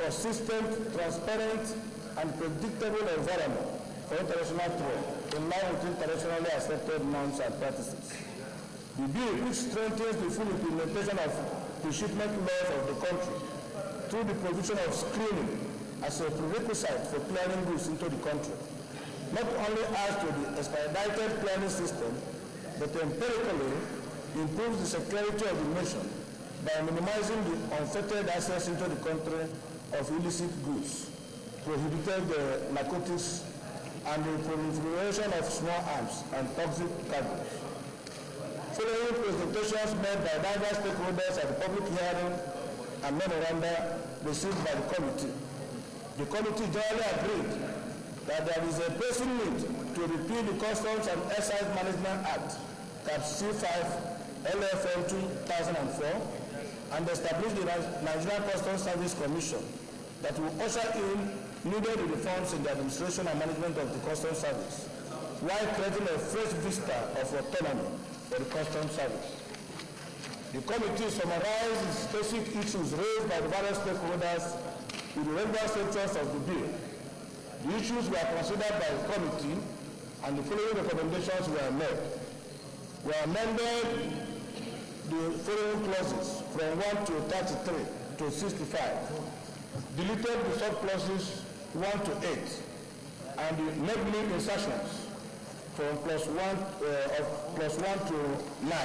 consistent, transparent, and predictable environment for international trade in line with internationally accepted norms and practices. The bill, which strengthens the full implementation of the shipment laws of the country through the provision of screening as a prerequisite for clearing goods into the country, not only adds to the expedited clearing system, but empirically improves the security of the nation by minimizing the unfettered access into the country of illicit goods, prohibited narcotics, and the proliferation of small arms and toxic cargoes. Following presentations made by diverse stakeholders at the public hearing and memoranda received by the committee generally agreed that there is a pressing need to repeal the Customs and Excise Management Act, Cap C5, LFM 2004, and establish the Nigerian Customs Service Commission that will usher in needed reforms in the administration and management of the Customs Service, while creating a fresh vista of autonomy for the Customs Service. The committee summarized the specific issues raised by the various stakeholders in the relevant sections of the bill. The issues were considered by the committee, and the following recommendations were made. We amended the following clauses from 1 to 33 to 65, deleted the sub-clauses 1 to 8, and made new insertions from +1 to 9.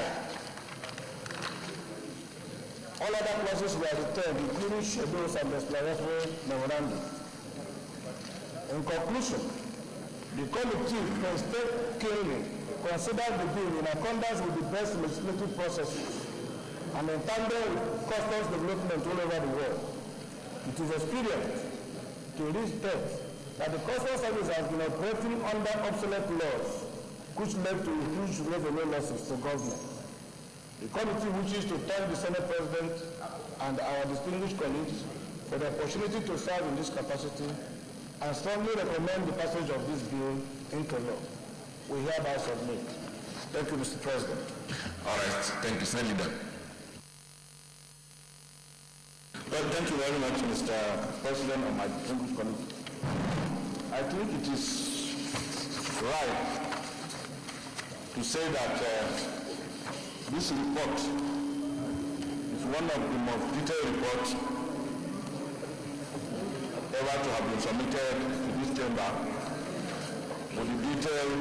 All other clauses were returned, including schedules and explanatory memorandum. In conclusion, the committee painstakingly considered the bill in accordance with the best legislative processes and in tandem with customs development all over the world. It is expedient to restate that the Customs Service has been operating under obsolete laws, which led to huge revenue losses to government. The committee wishes to thank the Senate President and our distinguished colleagues for the opportunity to serve in this capacity and strongly recommend the passage of this bill into law. We hereby submit. Thank you, Mr. President. All right, thank you, Senate Leader. Well, thank you very much, Mr. President and my distinguished colleagues. I think it is right to say that this report is one of the most detailed reports ever to have been submitted to this chamber with a detailed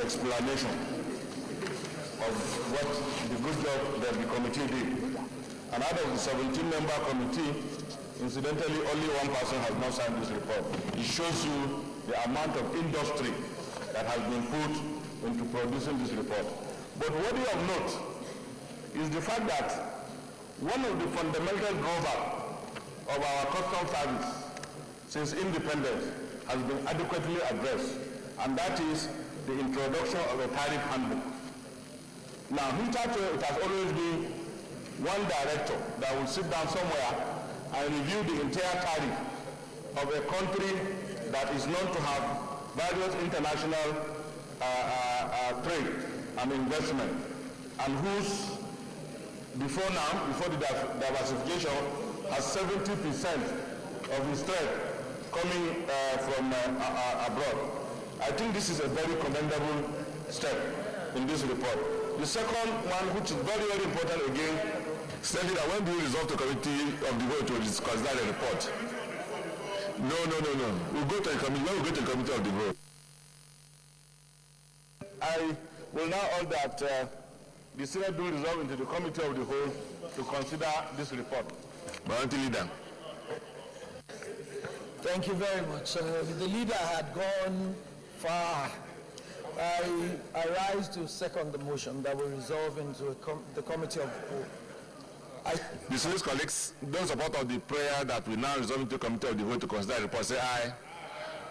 explanation of what the good job that the committee did. And out of the 17-member committee, incidentally, only one person has not signed this report. It shows you the amount of industry that has been put into producing this report. But worthy of note is the fact that one of the fundamental drawbacks of our customs service since independence has been adequately addressed, and that is the introduction of a tariff handbook. Now, hitherto it has always been one director that will sit down somewhere and review the entire tariff of a country that is known to have various international trade and investment, and whose, before the diversification, has 70% of its trade coming from abroad. I think this is a very commendable step in this report. The second one, which is very, very important again, Senator, when do you resolve the committee of the vote to discuss that report? No. We'll go to the committee. When we go to the committee of the vote. I will now order that the Senate do resolve into the committee of the whole to consider this report. Minority Leader. Thank you very much. The leader had gone far. I rise to second the motion that will resolve into the committee of the whole. Distinguished colleagues, those in support of the prayer that we now resolve into committee of the whole to consider the report say aye.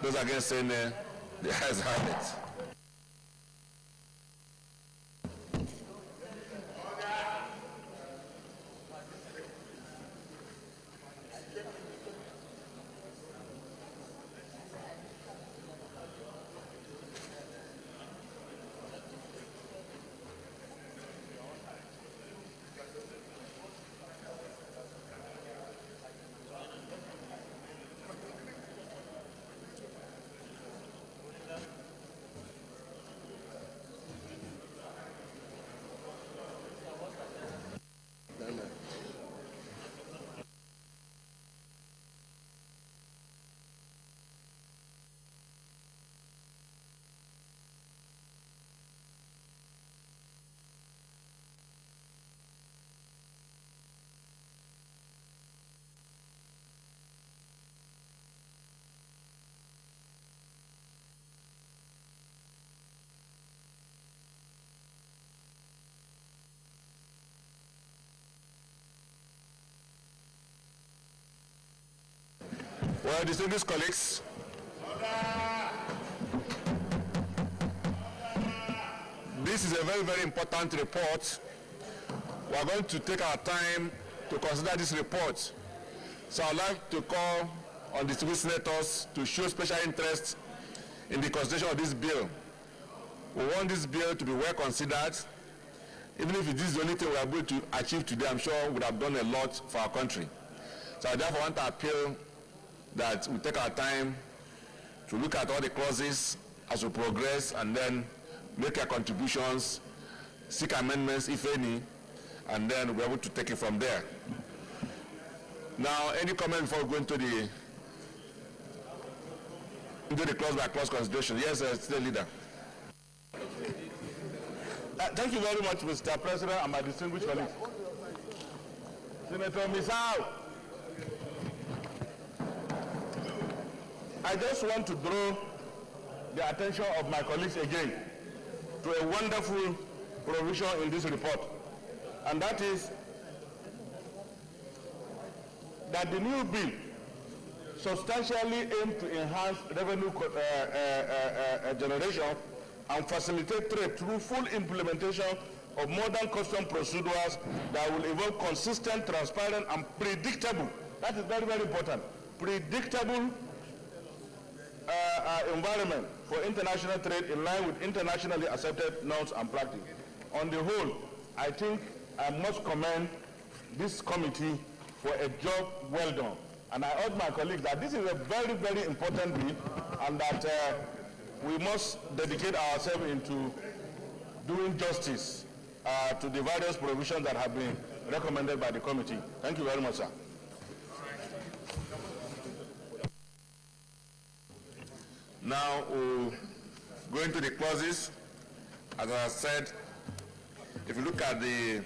Those against say nay. The ayes have it. Well, distinguished colleagues, this is a very, very important report. We are going to take our time to consider this report. So I'd like to call on distinguished senators to show special interest in the consideration of this bill. We want this bill to be well considered. Even if it is the only thing we are able to achieve today, I'm sure we would have done a lot for our country. So I therefore want to appeal that we take our time to look at all the clauses as we progress and then make our contributions, seek amendments if any, and then we're able to take it from there. Now, any comment before we go into the clause by clause consideration? Yes, State Leader. Thank you very much, Mr. President, and my distinguished colleagues. Senator Misao, I just want to draw the attention of my colleagues again to a wonderful provision in this report, and that is that the new bill substantially aims to enhance revenue generation and facilitate trade through full implementation of modern custom procedures that will involve consistent, transparent, and predictable. That is very, very important. Predictable environment for international trade in line with internationally accepted norms and practice. On the whole, I think I must commend this committee for a job well done. And I urge my colleagues that this is a very, very important bill, and that we must dedicate ourselves into doing justice to the various provisions that have been recommended by the committee. Thank you very much, sir. Now we'll go into the clauses. As I said, if you look at the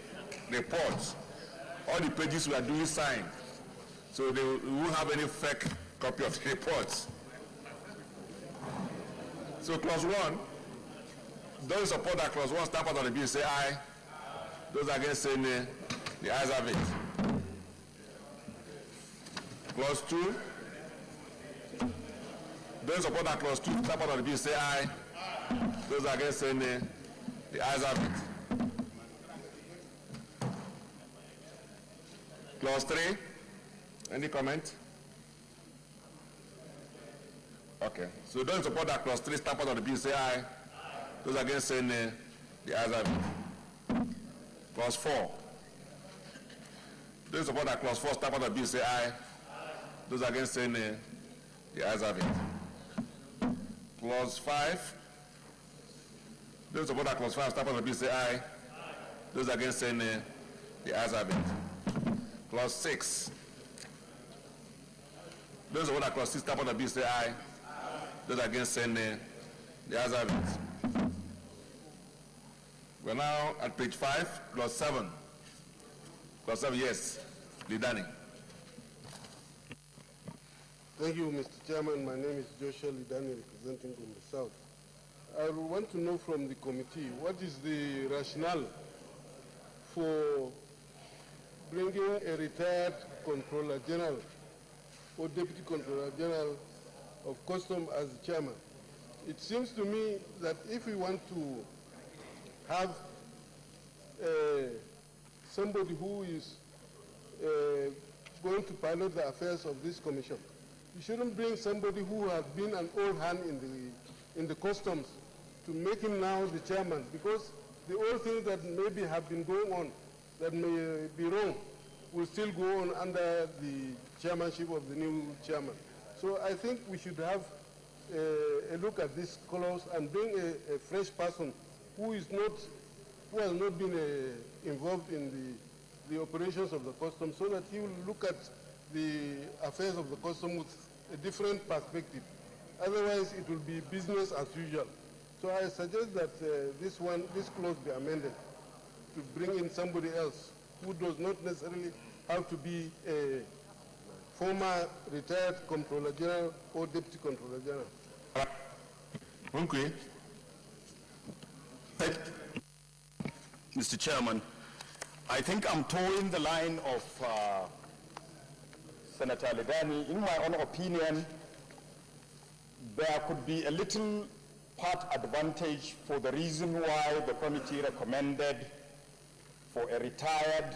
report, all the pages we are doing signed, so we won't have any fake copy of the reports. So clause 1, those support that clause 1 start part of the bill say aye. Those against say nay. The ayes have it. Clause 2, those support that clause 2 start part of the bill say aye. Those against say nay. The ayes have it. Clause 3, any comment? Okay. So those support that clause 3 start part of the bill say aye. Those against say nay. The ayes have it. Clause 4. Those support that clause 4 start part of the bill say aye. Those against say nay. The ayes have it. Clause 5. Those support that clause 5 start part of the bill say aye. Those against say nay. The ayes have it. Clause 6. Those support that clause 6 start part of the bill say aye. Those against say nay. The ayes have it. We're now at page 5, clause 7. Clause 7, yes. Lidani. Thank you, Mr. Chairman. My name is Joshua Lidani, representing from the South. I want to know from the committee, what is the rationale for bringing a retired Controller General or Deputy Controller General of Custom as the chairman? It seems to me that if we want to have somebody who is going to pilot the affairs of this commission, you shouldn't bring somebody who has been an old hand in the customs to make him now the chairman, because the old things that maybe have been going on that may be wrong will still go on under the chairmanship of the new chairman. So I think we should have a look at this clause and bring a fresh person who has not been involved in the operations of the custom, so that he will look at the affairs of the custom with a different perspective. Otherwise, it will be business as usual. So I suggest that this clause be amended to bring in somebody else who does not necessarily have to be a former retired Controller General or Deputy Controller General. Okay. Mr. Chairman, I think I'm towing the line of Senator Ledani. In my own opinion, there could be a little part advantage for the reason why the committee recommended for a retired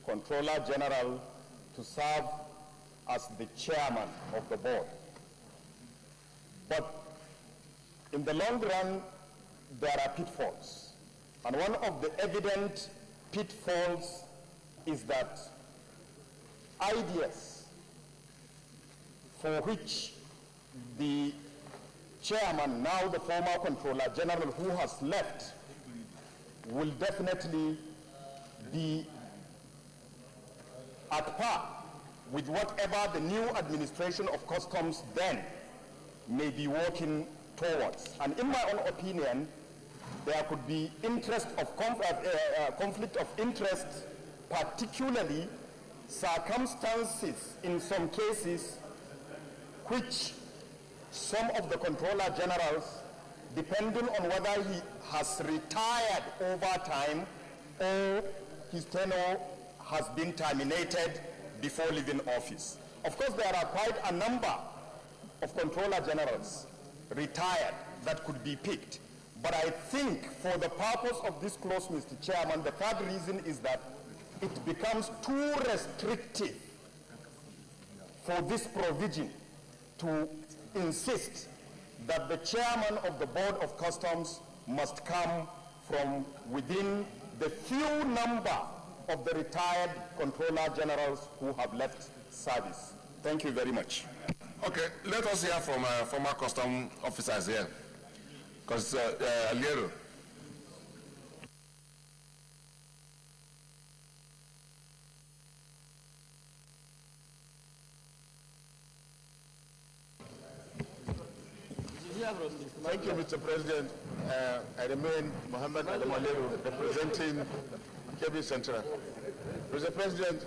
Controller General to serve as the chairman of the board. But in the long run, there are pitfalls. And one of the evident pitfalls is that ideas for which the chairman, now the former Controller General who has left, will definitely be at par with whatever the new administration of customs then may be working towards. And in my own opinion, there could be conflict of interest, particularly circumstances in some cases which some of the Controller Generals, depending on whether he has retired over time or his tenure has been terminated before leaving office. Of course, there are quite a number of Controller Generals retired that could be picked. But I think for the purpose of this clause, Mr. Chairman, the third reason is that it becomes too restrictive for this provision to insist that the chairman of the Board of Customs must come from within the few number of the retired Controller Generals who have left service. Thank you very much. Okay, let us hear from former custom officers here. Because Aliero. Thank you, Mr. President. I remain Mohammed Adamaleru, representing Kebbi Central. Mr. President,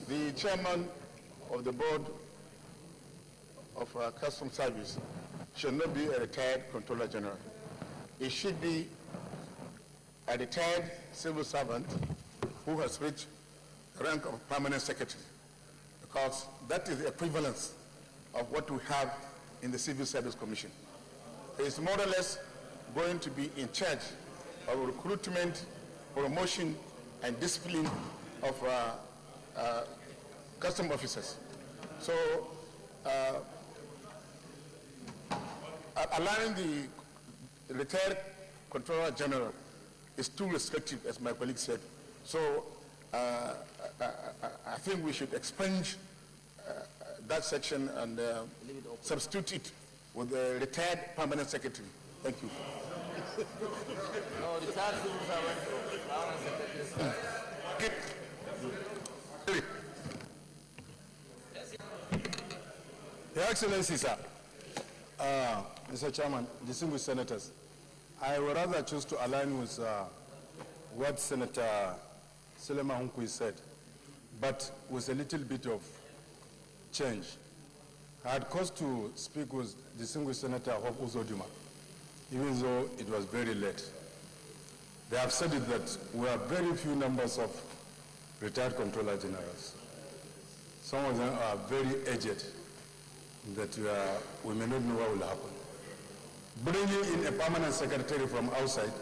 the chairman of the board of Customs Service should not be a retired Controller General. It should be a retired civil servant who has reached the rank of permanent secretary, because that is the equivalence of what we have in the Civil Service Commission. He is more or less going to be in charge of recruitment, promotion, and discipline of custom officers. So allowing the retired Controller General is too restrictive, as my colleague said. So I think we should expunge that section and substitute it with the retired permanent secretary. Thank you. No, retired civil servant. Your Excellency, sir, Mr. Chairman, distinguished senators, I would rather choose to align with what Senator Suleiman Hunkui said, but with a little bit of change. I had cause to speak with distinguished Senator Hope Uzodinma, even though it was very late. They have said it that we have very few numbers of retired controller generals. Some of them are very aged, that we may not know what will happen. Bringing in a permanent secretary from outside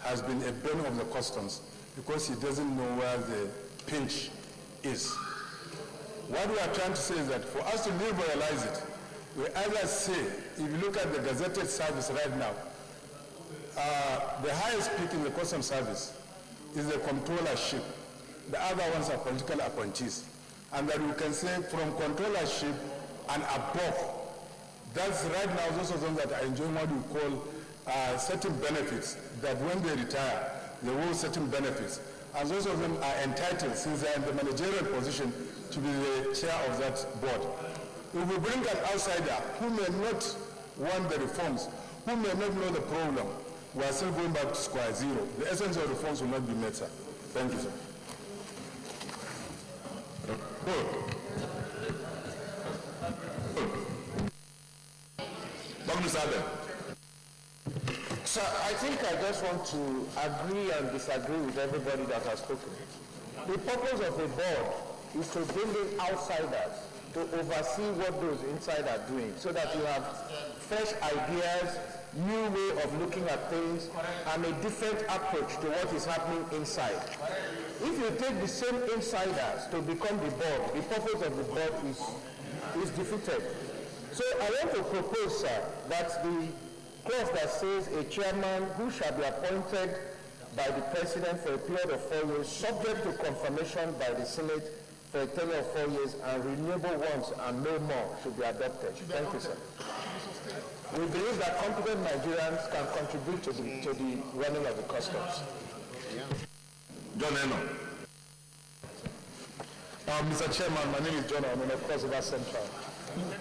has been a bane of the customs because he doesn't know where the pinch is. What we are trying to say is that for us to liberalize it, we either say, if you look at the gazetted service right now, the highest peak in the customs service is the controllership. The other ones are political appointees. And that we can say from controllership and above, that's right now those of them that are enjoying what we call certain benefits, that when they retire, they will certain benefits. And those of them are entitled, since they are in the managerial position, to be the chair of that board. If we bring an outsider who may not want the reforms, who may not know the problem, we are still going back to square zero. The essence of reforms will not be met, sir. Thank you, sir. Sir, I think I just want to agree and disagree with everybody that has spoken. The purpose of a board is to bring in outsiders to oversee what those inside are doing, so that you have fresh ideas, new way of looking at things, and a different approach to what is happening inside. If you take the same insiders to become the board, the purpose of the board is defeated. So I want to propose, sir, that the clause that says a chairman who shall be appointed by the president for a period of 4 years, subject to confirmation by the Senate for a tenure of 4 years, and renewable once and no more, should be adopted. Thank you, sir. We believe that competent Nigerians can contribute to the running of the customs. John Eno. Mr. Chairman, my name is John Eno, of course, River Central.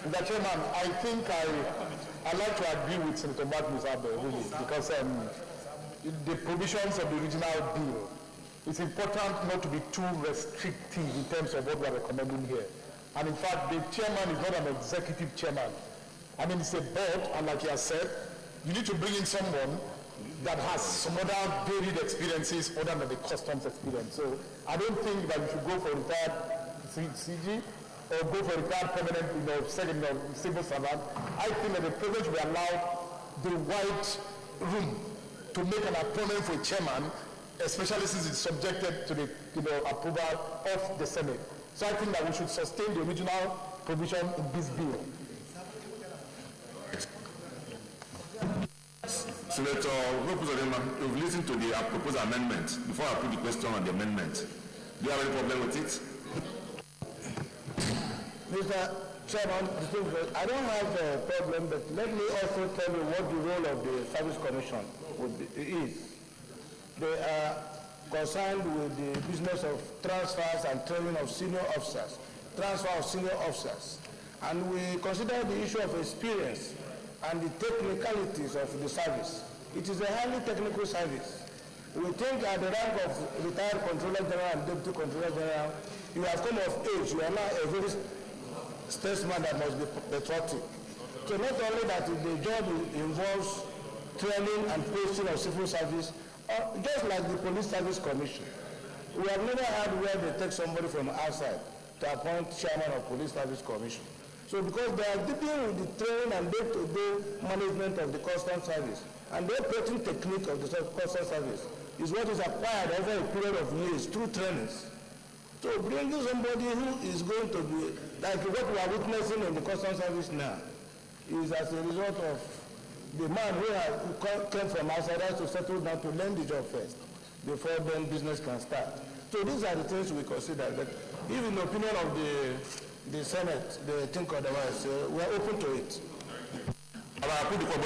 Mr. Chairman, I think I'd like to agree with Senator Magnus Abe, really, because the provisions of the original bill, it's important not to be too restrictive in terms of what we are recommending here. And in fact, the chairman is not an executive chairman. I mean, it's a board, and like you have said, you need to bring in someone that has some other varied experiences other than the customs experience. So I don't think that we should go for retired CG or go for retired permanent, civil servant. I think that the president will allow the wide room to make an appointment for a chairman, especially since it's subjected to the approval of the Senate. So I think that we should sustain the original provision in this bill. Senator Uzodinma, you've listened to the proposed amendment. Before I put the question on the amendment, do you have any problem with it? Mr. Chairman, I don't have a problem, but let me also tell you what the role of the Service Commission is. They are concerned with the business of transfers and training of senior officers, transfer of senior officers. And we consider the issue of experience and the technicalities of the service. It is a highly technical service. We think at the rank of retired Controller General and Deputy Controller General, you have come of age, you are now a very statesman that must be patriotic. So not only that the job involves training and posting of civil service, just like the Police Service Commission. We have never had where they take somebody from outside to appoint chairman of Police Service Commission. So because they are dealing with the training and day-to-day management of the Customs Service, and the operating technique of the Customs Service is what is acquired over a period of years through trainings. So bringing somebody who is going to be, like what we are witnessing in the Customs Service now, is as a result of the man who came from outside has to settle down to learn the job first, before then business can start. So these are the things we consider. That if in the opinion of the Senate, they think otherwise, we are open to it. But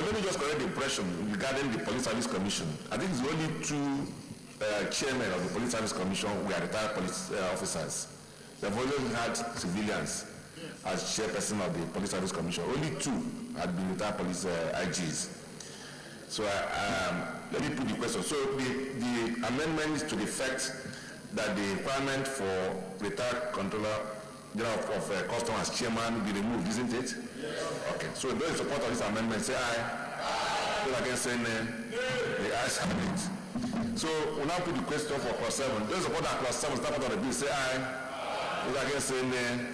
let me just correct the impression regarding the Police Service Commission. I think it's only two chairmen of the Police Service Commission who are retired police officers. They've always had civilians as chairperson of the Police Service Commission. Only two had been retired police IGs. So let me put the question. So the amendment is to the effect that the requirement for retired controller General of Customs as chairman be removed, isn't it? Yes. Okay. So those in support of this amendment say aye. Those against say nay. The ayes have it. So we now put the question for clause 7. Those in support of clause 7 start of the bill say aye. Those against say nay.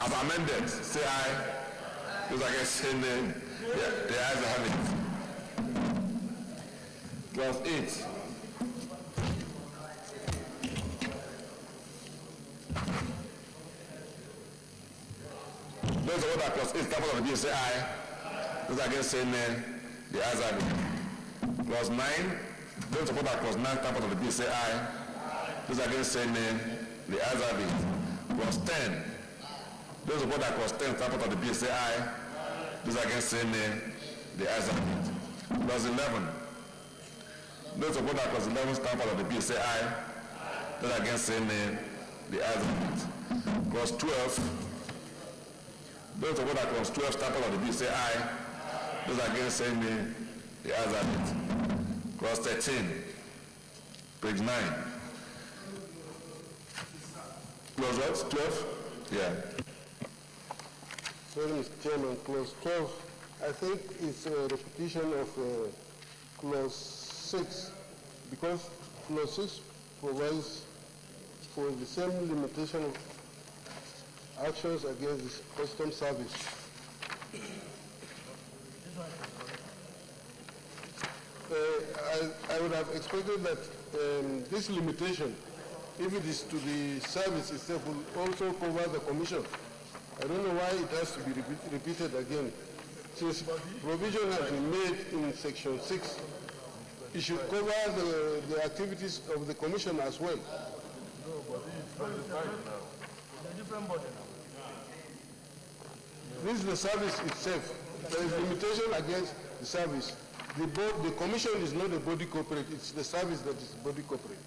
As amended, say aye. Those against say nay. Yeah, the ayes have it. Clause 8. Those of that clause 8 start of the bill say aye. Those against say nay. The ayes have it. Clause 9. Those support that clause 9 start of the bill say aye. Those against say nay. The ayes have it. Clause 10. Those support that clause 10 start of the bill say aye. Those against say nay. The ayes have it. Clause 11. Those support that clause 11 start of the bill say aye. Those against say nay. The ayes have it. Clause 12. Those support that clause 12 start of the bill say aye. Those against say nay. The ayes have it. Clause 13. Page 9. Clause what? 12? Yeah. Sorry, Mr. Chairman, clause 12, I think it's a repetition of clause 6, because clause 6 provides for the same limitation of actions against the customs service. I would have expected that this limitation, if it is to the service itself, will also cover the commission. I don't know why it has to be repeated again. Since provision has been made in section 6, it should cover the activities of the commission as well. This is the service itself. There is limitation against the service. The commission is not a body corporate, it's the service that is body corporate.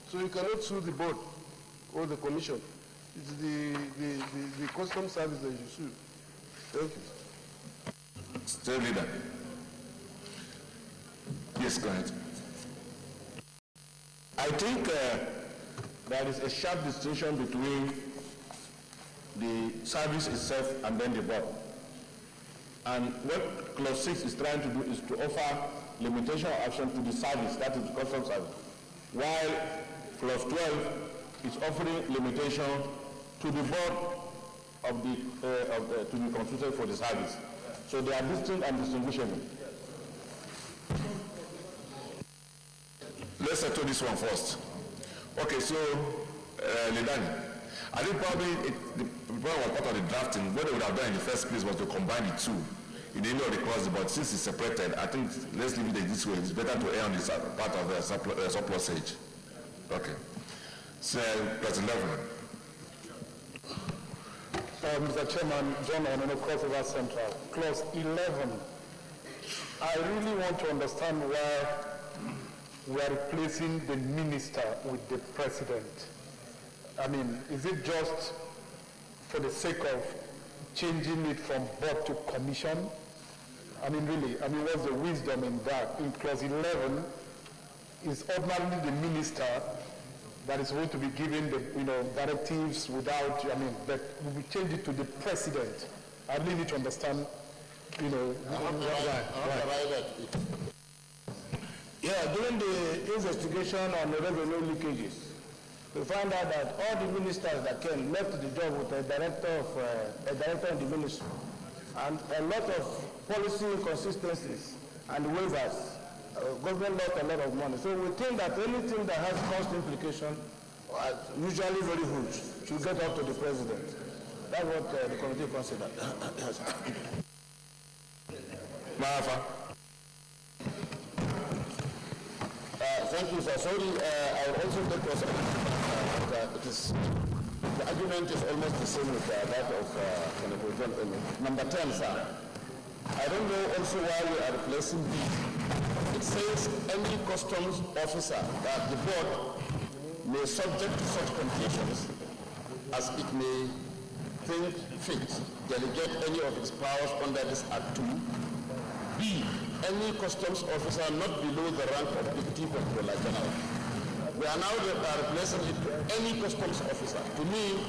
So you cannot sue the board or the commission. It's the custom service that you sue. Thank you. State leader. Yes, go ahead. I think there is a sharp distinction between the service itself and then the board. And what clause 6 is trying to do is to offer limitation of action to the service, that is the customs service. While clause 12 is offering limitation to the board of the to be constituted for the service. So they are distinct and distinguishable. Let's settle this one first. Okay, so Ledani, I think probably the problem was part of the drafting. What they would have done in the first place was to combine the two in any of the clauses, but since it's separated, I think let's leave it this way. It's better to err on this part of the surplusage. Okay. So, clause 11. Mr. Chairman, John Onono, Cross River Central. Clause 11. I really want to understand why we are replacing the minister with the president. I mean, is it just for the sake of changing it from board to commission? I mean, really, what's the wisdom in that? In clause 11, is ordinarily the minister that is going to be given the directives without, but we change it to the president. I really need to understand, Yeah, during the investigation on the revenue leakages, we found out that all the ministers that came left the job with a director in the ministry, and a lot of policy inconsistencies and waivers. Government lost a lot of money. So we think that anything that has cost implication, usually very huge, should get up to the president. That's what the committee considered. Marafa. Thank you, sir. Sorry, I will also take us the argument is almost the same with that of Senator John. Number 10, sir. I don't know also why we are replacing B. It says any customs officer that the board may subject to such conditions as it may think fit delegate any of its powers under this Act to B. Any customs officer not below the rank of Deputy Comptroller General. We are now replacing it to any customs officer. To me,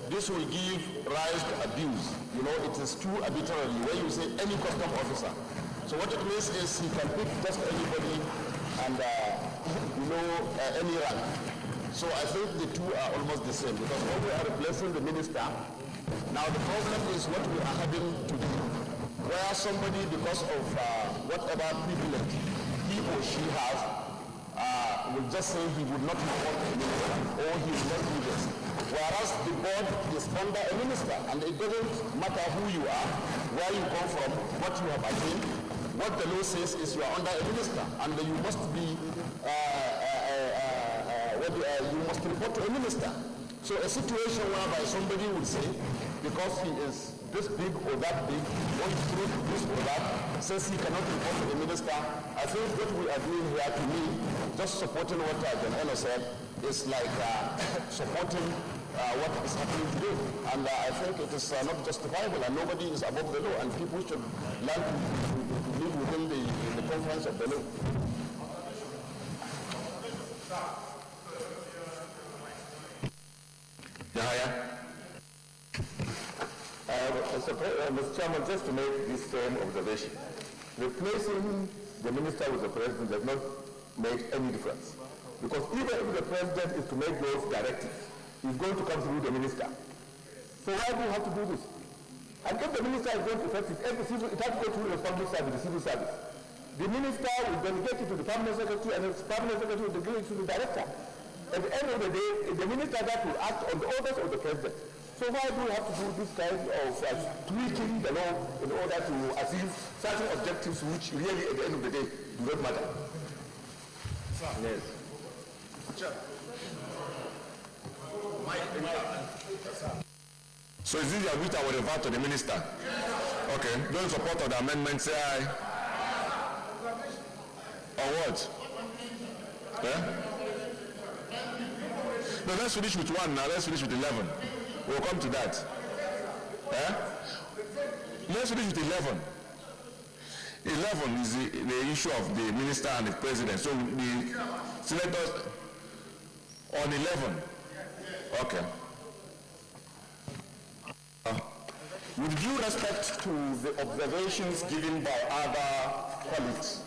this will give rise to abuse. You know, it is too arbitrary when you say any custom officer. So what it means is he can pick just anybody and, any rank. So I think the two are almost the same because when we are replacing the minister, now the problem is what we are having today, where somebody, because of whatever privilege he or she has, will just say he would not report to the minister or he will not do this. Whereas the board is under a minister, and it doesn't matter who you are, where you come from, what you have attained. What the law says is you are under a minister, and you must be, you must report to a minister. So a situation whereby somebody would say, because he is this big or that big, wants to do this or that, says he cannot report to the minister, I think what we are doing here, to me, just supporting what John said, is like supporting what is happening today. And I think it is not justifiable, and nobody is above the law, and people should learn to live within the confines of the law. Mr. Chairman, just to make this same observation, replacing the minister with the president does not make any difference. Because even if the president is to make those directives, he's going to come through the minister. So why do you have to do this? And if the minister is going to affect it, it has to go through the public service, the civil service. The minister will delegate it to the permanent secretary, and the permanent secretary will delegate it to the director. At the end of the day, the minister that will act on the orders of the president. So why do we have to do this kind of tweaking the law in order to achieve certain objectives which really at the end of the day do not matter? Yes. So is this your view or refer to the minister? Okay. Those in support of the amendment say aye. Or what? Yeah? No, let's finish with 1 now. Let's finish with 11. We'll come to that. Eh? Let's finish with 11. 11 is the issue of the minister and the president. So the senators on 11. Okay. With due respect to the observations given by other colleagues,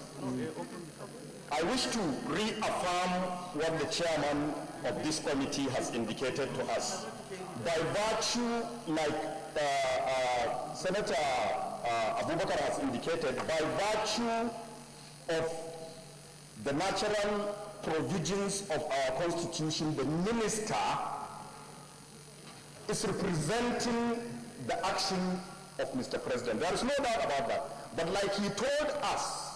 I wish to reaffirm what the chairman of this committee has indicated to us. By virtue, like Senator Abubakar has indicated, by virtue of the natural provisions of our constitution, the minister is representing the action of Mr. President. There is no doubt about that. But like he told us,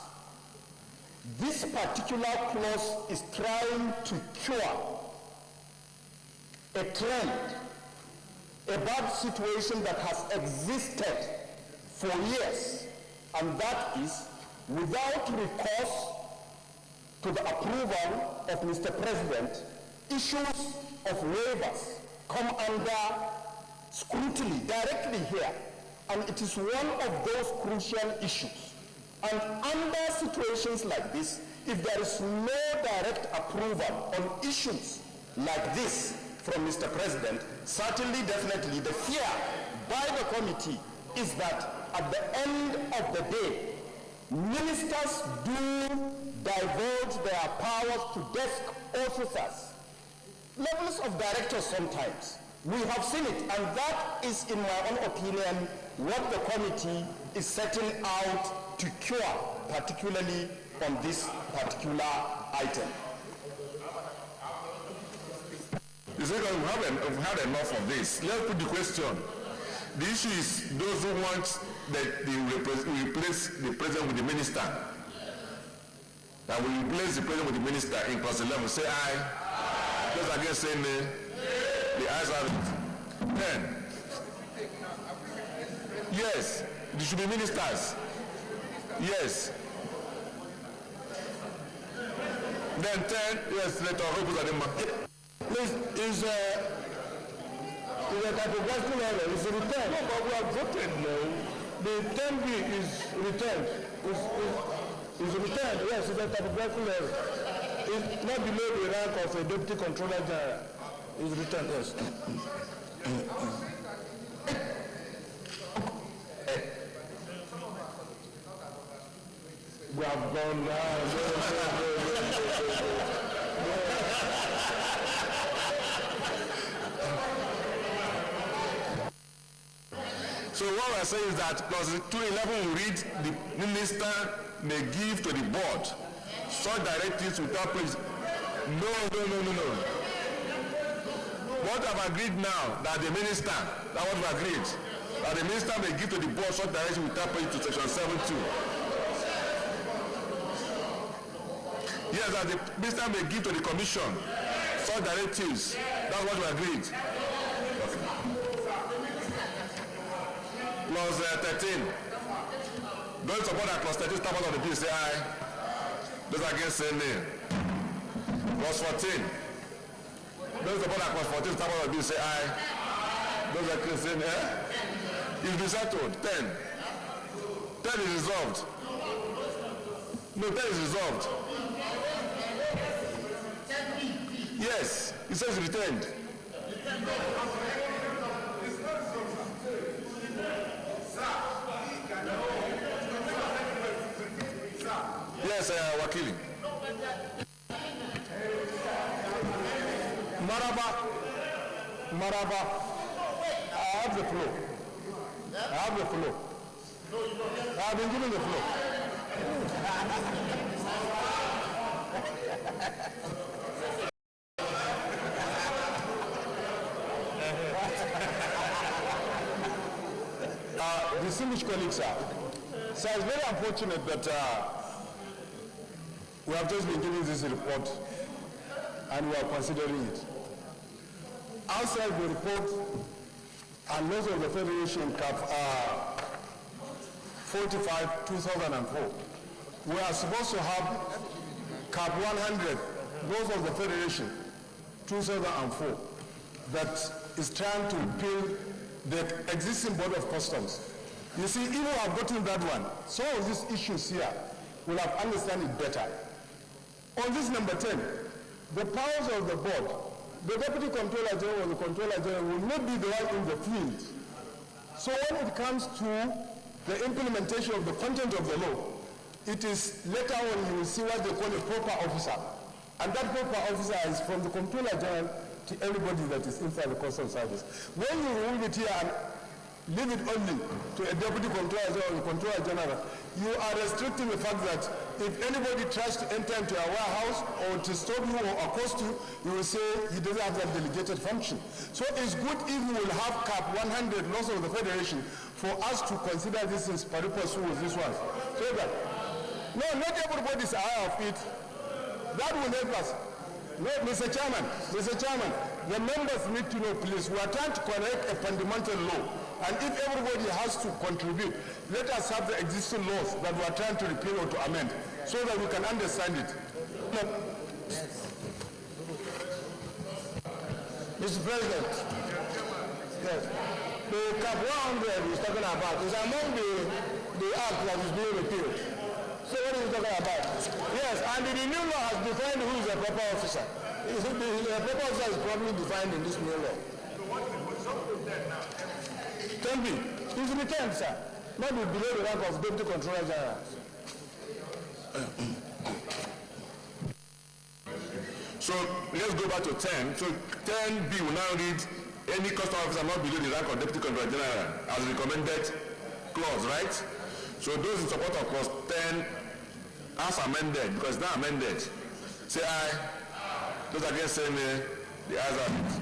this particular clause is trying to cure a trend, a bad situation that has existed for years, and that is without recourse to the approval of Mr. President, issues of waivers come under scrutiny directly here, and it is one of those crucial issues. And under situations like this, if there is no direct approval on issues like this from Mr. President, certainly, definitely, the fear by the committee is that at the end of the day, ministers do divulge their powers to desk officers, levels of directors sometimes. We have seen it, and that is, in my own opinion, what the committee is setting out to cure, particularly on this particular item. You say we've had enough of this. Let's put the question. The issue is those who want that they replace the president with the minister. That we replace the president with the minister in clause 11. Say aye. Those against say nay. The ayes have it. Then, yes, there should be ministers. Yes. Then 10, yes, let our hope at the Please, is a typographical error. It's a return. No, but we have voted now. The 10B is returned. Is returned. Yes, it's a typographical error. It's not below the rank of a deputy controller general. It's returned, yes. We have gone now. So what we're saying is that clause 211 will read, the minister may give to the board such directives without prejudice. No. What I've agreed now, that the minister, that's what we've agreed, that the minister may give to the board such directives without prejudice to section 7.2. Yes, that the minister may give to the commission such directives. That's what we agreed. Clause 13. Those support that clause 13 start out of the bill say aye. Those against say nay. Clause 14. Those support that clause 14 start out of the bill say aye. Those against say nay. It's been settled. 10. 10 is resolved. No, 10 is resolved. Yes, it says returned. Yes, Wakili. Maraba, I have the floor. I have the floor. I have been given the floor. Distinguished colleagues, sir, it's very unfortunate that we have just been given this report and we are considering it. Outside the report and laws of the Federation Cap 45/2004, we are supposed to have Cap 100, laws of the Federation 2004, that is trying to repeal the existing Board of Customs. You see, if we have gotten that one, some of these issues here will have understand it better. On this number 10, the powers of the board, the Deputy Controller General or the Controller General will not be the one in the field. So when it comes to the implementation of the content of the law, it is later on you will see what they call a proper officer. And that proper officer is from the Controller General to everybody that is inside the Customs Service. When you remove it here and leave it only to a Deputy Controller General or Controller General, you are restricting the fact that if anybody tries to enter into a warehouse or to stop you or accost you, you will say he doesn't have that delegated function. So it's good if we will have Cap 100 laws of the Federation for us to consider this in pari passu with this one. So that, no, not everybody is aware of it. That will help us. No, Mr. Chairman, the members need to know, please, we are trying to correct a fundamental law. And if everybody has to contribute, let us have the existing laws that we are trying to repeal or to amend so that we can understand it. No. Mr. President, yes, the Cap 100 is talking about is among the act that is being repealed. So what is he talking about? Yes, and the new law has defined who is a proper officer. The proper officer is probably defined in this new law. What's up with that now? 10B. It's returned, sir. Not below the rank of Deputy Controller General. So let's go back to 10. So 10B will now read any custom officer not below the rank of Deputy Controller General as recommended clause, right? So those in support of clause 10 as amended, because it's not amended, say aye. Those against say nay. The ayes have it.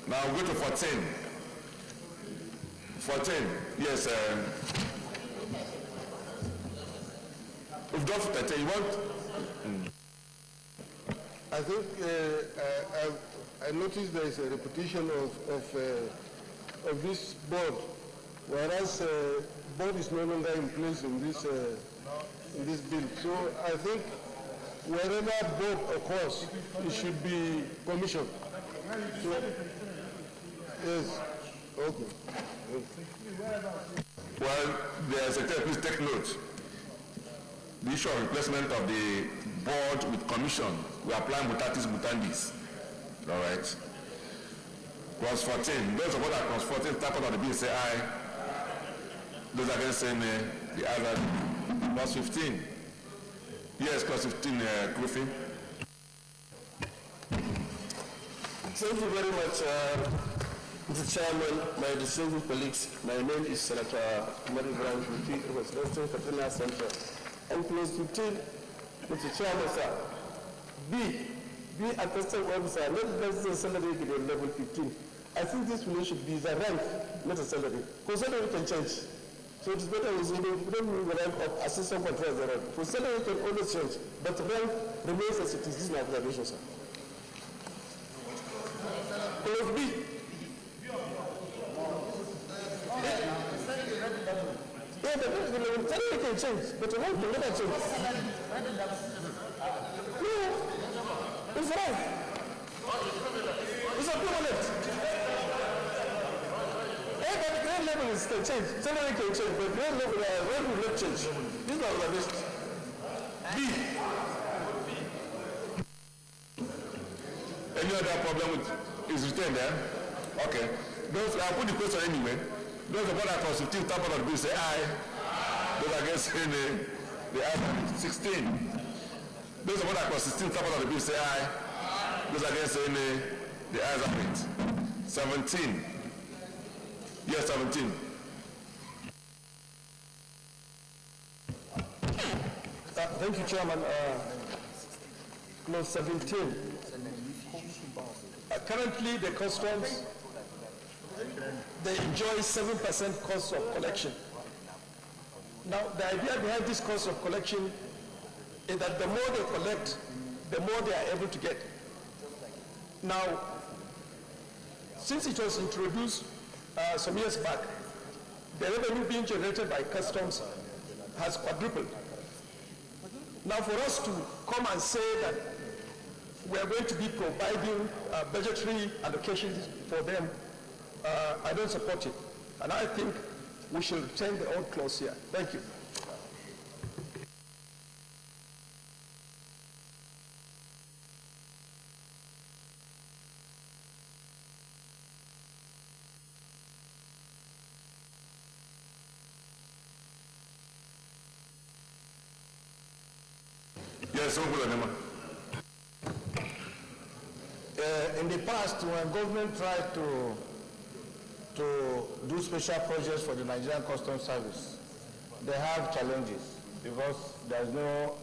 Now we'll go to 14. 14, yes. We've done 13. You want? I think I noticed there is a repetition of this board, whereas board is no longer in place in this bill. So I think wherever board occurs, it should be commission. So, yes. Okay. Well, the Secretary, please take note. The issue of replacement of the board with commission, we apply mutatis mutandis. All right. Clause 14. Those supporting clause 14, type out of the bill say aye. Those against say nay. The ayes have it. Clause 15. Yes, clause 15, Griffin. Thank you very much, Mr. Chairman, my distinguished colleagues. My name is Senator Mary Brown, representing Katrina Center. And clause 15, Mr. Chairman, sir, be attested officer, not the salary to level 15. I think this one should be the rank, not a salary. Because salary can change. So it's better we don't move the rank of assistant controller. For salary can always change, but rank remains as it is. This is my observation, sir. Clause B. Yeah, the salary can change, but the rank will never change. No, it's right. It's a permanent. Yeah, but the grade level can change. Salary can change, but grade level will not change. This is our list. B. Any other problem is written there? Okay. Those, I'll put the question anyway. Those about that clause 15, top of the bill say aye. Those against say nay. The ayes have it. 16. Those about that clause 16, top of the bill say aye. Those against say nay. The ayes have it. 17. Yes, 17. Thank you, Chairman. Clause 17. Currently, the customs, they enjoy 7% cost of collection. Now, the idea behind this cost of collection is that the more they collect, the more they are able to get. Now, since it was introduced some years back, the revenue being generated by customs has quadrupled. Now, for us to come and say that we are going to be providing budgetary allocations for them, I don't support it. And I think we should retain the old clause here. Thank you. Yes, in the past, when government tried to do special projects for the Nigerian Customs Service, they have challenges because there's no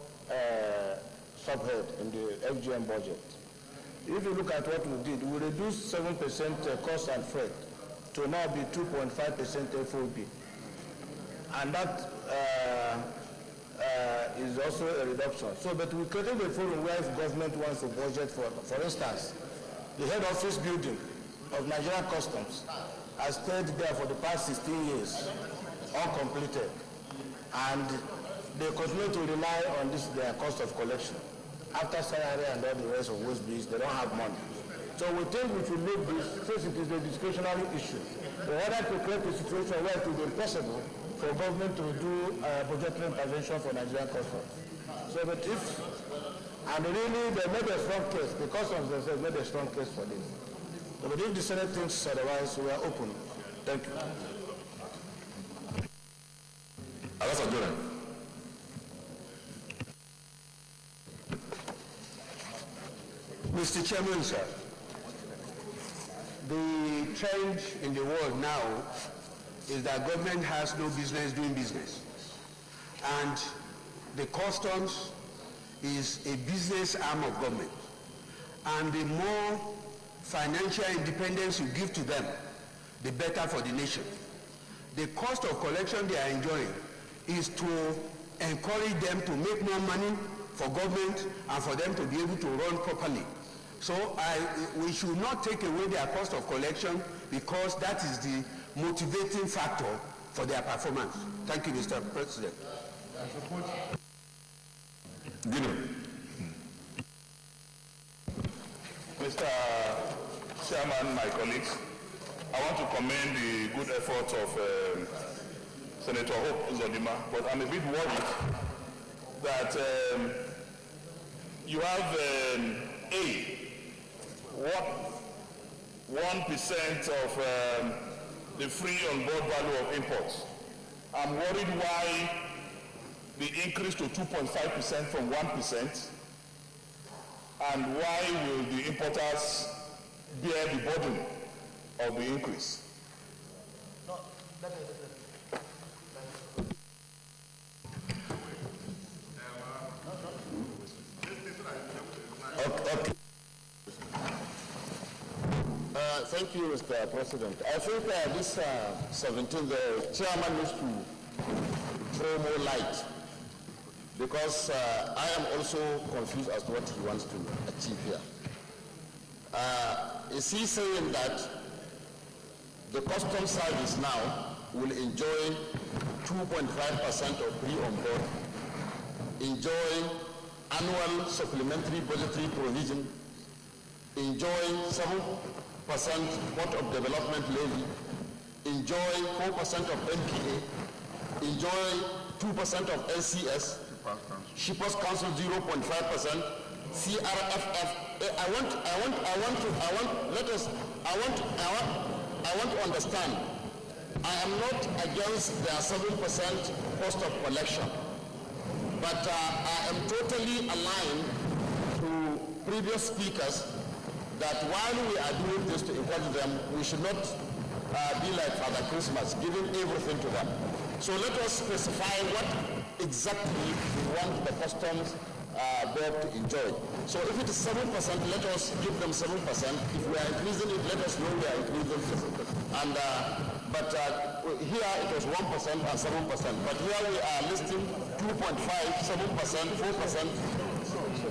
subhead in the FGM budget. If you look at what we did, we reduced 7% cost and freight to now be 2.5% FOB. And that is also a reduction. So, but we created a forum where if government wants to budget for instance, the head office building of Nigerian Customs has stayed there for the past 16 years, uncompleted. And they continue to rely on this, their cost of collection. After salary and all the rest of West Beach, they don't have money. So we think we should leave this, since it is a discretionary issue, in order to create a situation where it will be impossible for government to do budgetary intervention for Nigerian Customs. So, but if, and really they made a strong case, the Customs themselves made a strong case for this. So, but if the Senate thinks otherwise, we are open. Thank you. Mr. Chairman, sir, the trend in the world now is that government has no business doing business. And the customs is a business arm of government. And the more financial independence you give to them, the better for the nation. The cost of collection they are enjoying is to encourage them to make more money for government and for them to be able to run properly. So we should not take away their cost of collection because that is the motivating factor for their performance. Thank you, Mr. President. Mr. Chairman, my colleagues, I want to commend the good efforts of Senator Hope Uzodimma, but I'm a bit worried that you have A 1% of the free on board value of imports. I'm worried why the increase to 2.5% from 1%, and why will the importers bear the burden of the increase? Okay. Thank you, Mr. President. I think this 17, the chairman needs to throw more light, because I am also confused as to what he wants to achieve here. Is he saying that the customs service now will enjoy 2.5% of free on board, enjoy annual supplementary budgetary provision, enjoy 7% Port of Development levy, enjoy 4% of NPA, enjoy 2% of LCS, Shippers Council 0.5%, CRFF. I want to understand. I am not against the 7% cost of collection, but I am totally aligned to previous speakers that while we are doing this to encourage them, we should not be like Father Christmas, giving everything to them. So let us specify what exactly we want the customs board to enjoy. So if it is 7%, let us give them 7%. If we are increasing it, let us know we are increasing it. And but here it was 1% and 7%. But here we are listing 2.5, 7%, 4%.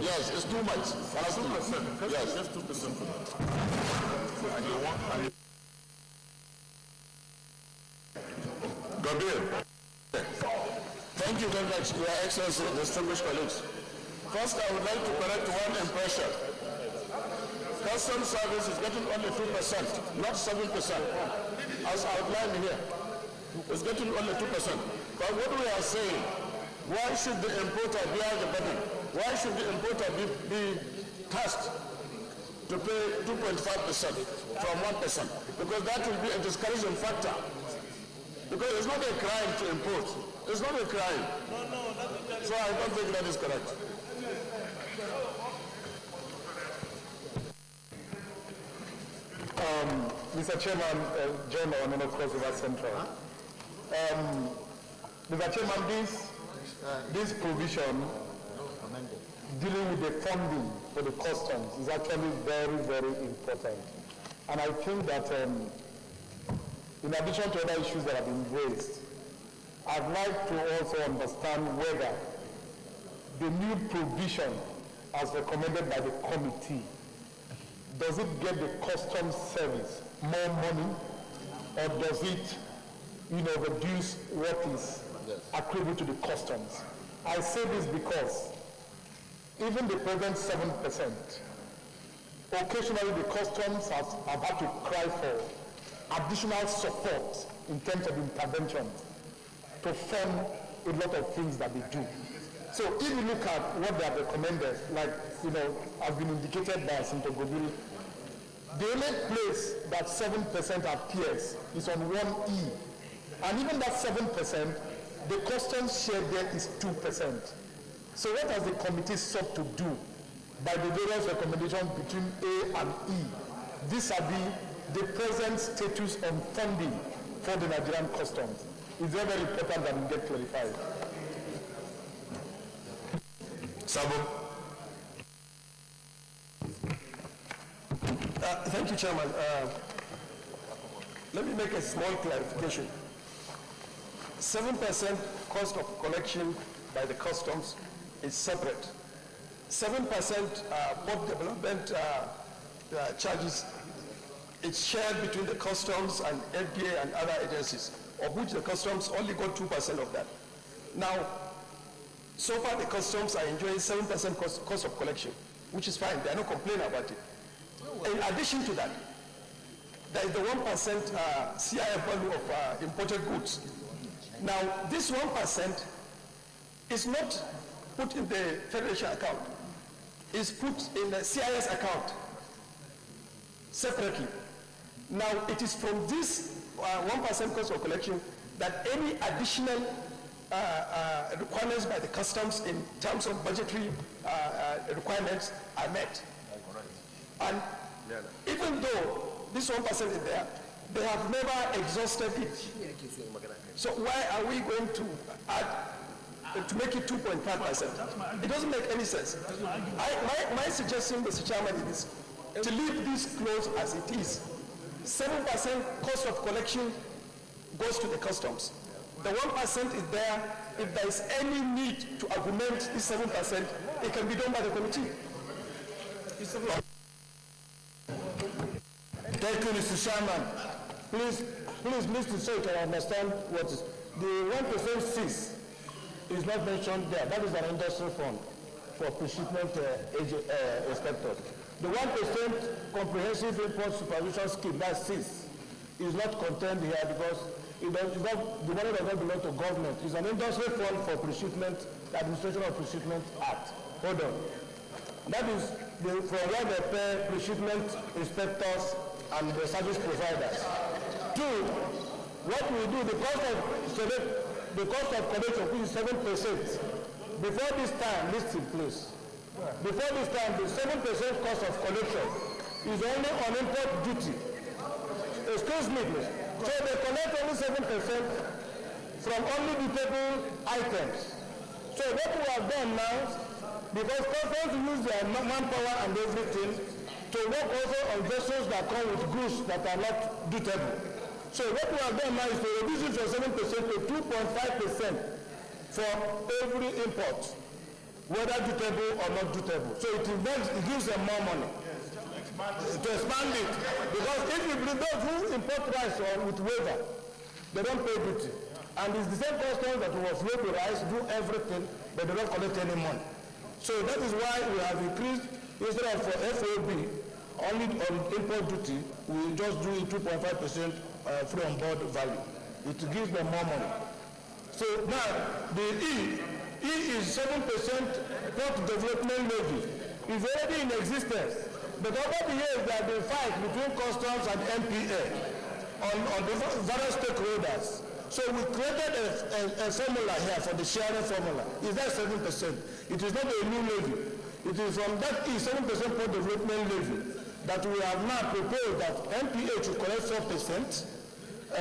Yes, it's too much. 2%. Yes, just 2% for that. Gabriel. Thank you very much, Your Excellency, distinguished colleagues. First, I would like to correct one impression. Customs service is getting only 2%, not 7%, as outlined here. It's getting only 2%. But what we are saying, why should the importer bear the burden? Why should the importer be tasked to pay 2.5% from 1%? Because that will be a discouraging factor. Because it's not a crime to import. It's not a crime. So I don't think that is correct. Mr. Chairman, John Owen of course, River Central. Mr. Chairman, this provision dealing with the funding for the customs is actually very, very important. And I think that in addition to other issues that have been raised, I'd like to also understand whether the new provision as recommended by the committee, does it get the customs service more money, or does it, reduce what is accruable to the customs? I say this because even the present 7%, occasionally the customs have had to cry for additional support in terms of intervention to fund a lot of things that they do. So if you look at what they have recommended, like, has been indicated by Senator Gobil, the only place that 7% appears is on 1E. And even that 7%, the customs share there is 2%. So what has the committee sought to do by the various recommendations between A and E? Vis-a-vis the present status on funding for the Nigerian customs. It's very, very important that we get clarified. Sabo. Thank you, Chairman. Let me make a small clarification. 7% cost of collection by the customs is separate. 7% port development charges, it's shared between the customs and NPA and other agencies, of which the customs only got 2% of that. Now, so far the customs are enjoying 7% cost of collection, which is fine. They are not complaining about it. In addition to that, there is the 1% CIF value of imported goods. Now, this 1% is not put in the federation account. It's put in the CIS account. separately. Now, it is from this 1% cost of collection that any additional requirements by the customs in terms of budgetary requirements are met. And even though this 1% is there, they have never exhausted it. So why are we going to add to make it 2.5%? It doesn't make any sense. My suggestion, Mr. Chairman, is to leave this clause as it is. 7% cost of collection goes to the customs. The 1% is there. If there is any need to augment this 7%, it can be done by the committee. Thank you, Mr. Chairman. Please, Mr. Chair, can I understand what is the 1% cease is not mentioned there. That is an industrial fund for pre-shipment inspectors. The 1% comprehensive import supervision scheme, that cease, is not contained here because the money does not belong to government. It's an industrial fund for pre-shipment, the Administration of Pre-Shipment Act. Hold on. That is from where they pay pre-shipment inspectors and the service providers. Two, what we do, the cost of collection, which is 7%. Before this time, listen please. Before this time, the 7% cost of collection is only on import duty. Excuse me, please. So they collect only 7% from only dutable items. So what we have done now, because customs use their manpower and everything to work also on vessels that come with goods that are not dutable. So what we have done now is to reduce it from 7% to 2.5% for every import, whether dutable or not dutable. So it gives them more money to expand it. Because if you bring those who import rice or with waiver, they don't pay duty. And it's the same customs that was load the rice, do everything, but they don't collect any money. So that is why we have increased, instead of for FOB, only on import duty, we just do 2.5% free on board value. It gives them more money. So now, the E is 7% port development levy. It's already in existence. But over the years, there have been fights between customs and MPA on the various stakeholders. So we created a formula here for the sharing formula. Is that 7%? It is not a new levy. It is from that 7% port development levy that we have now proposed that MPA should collect 4%,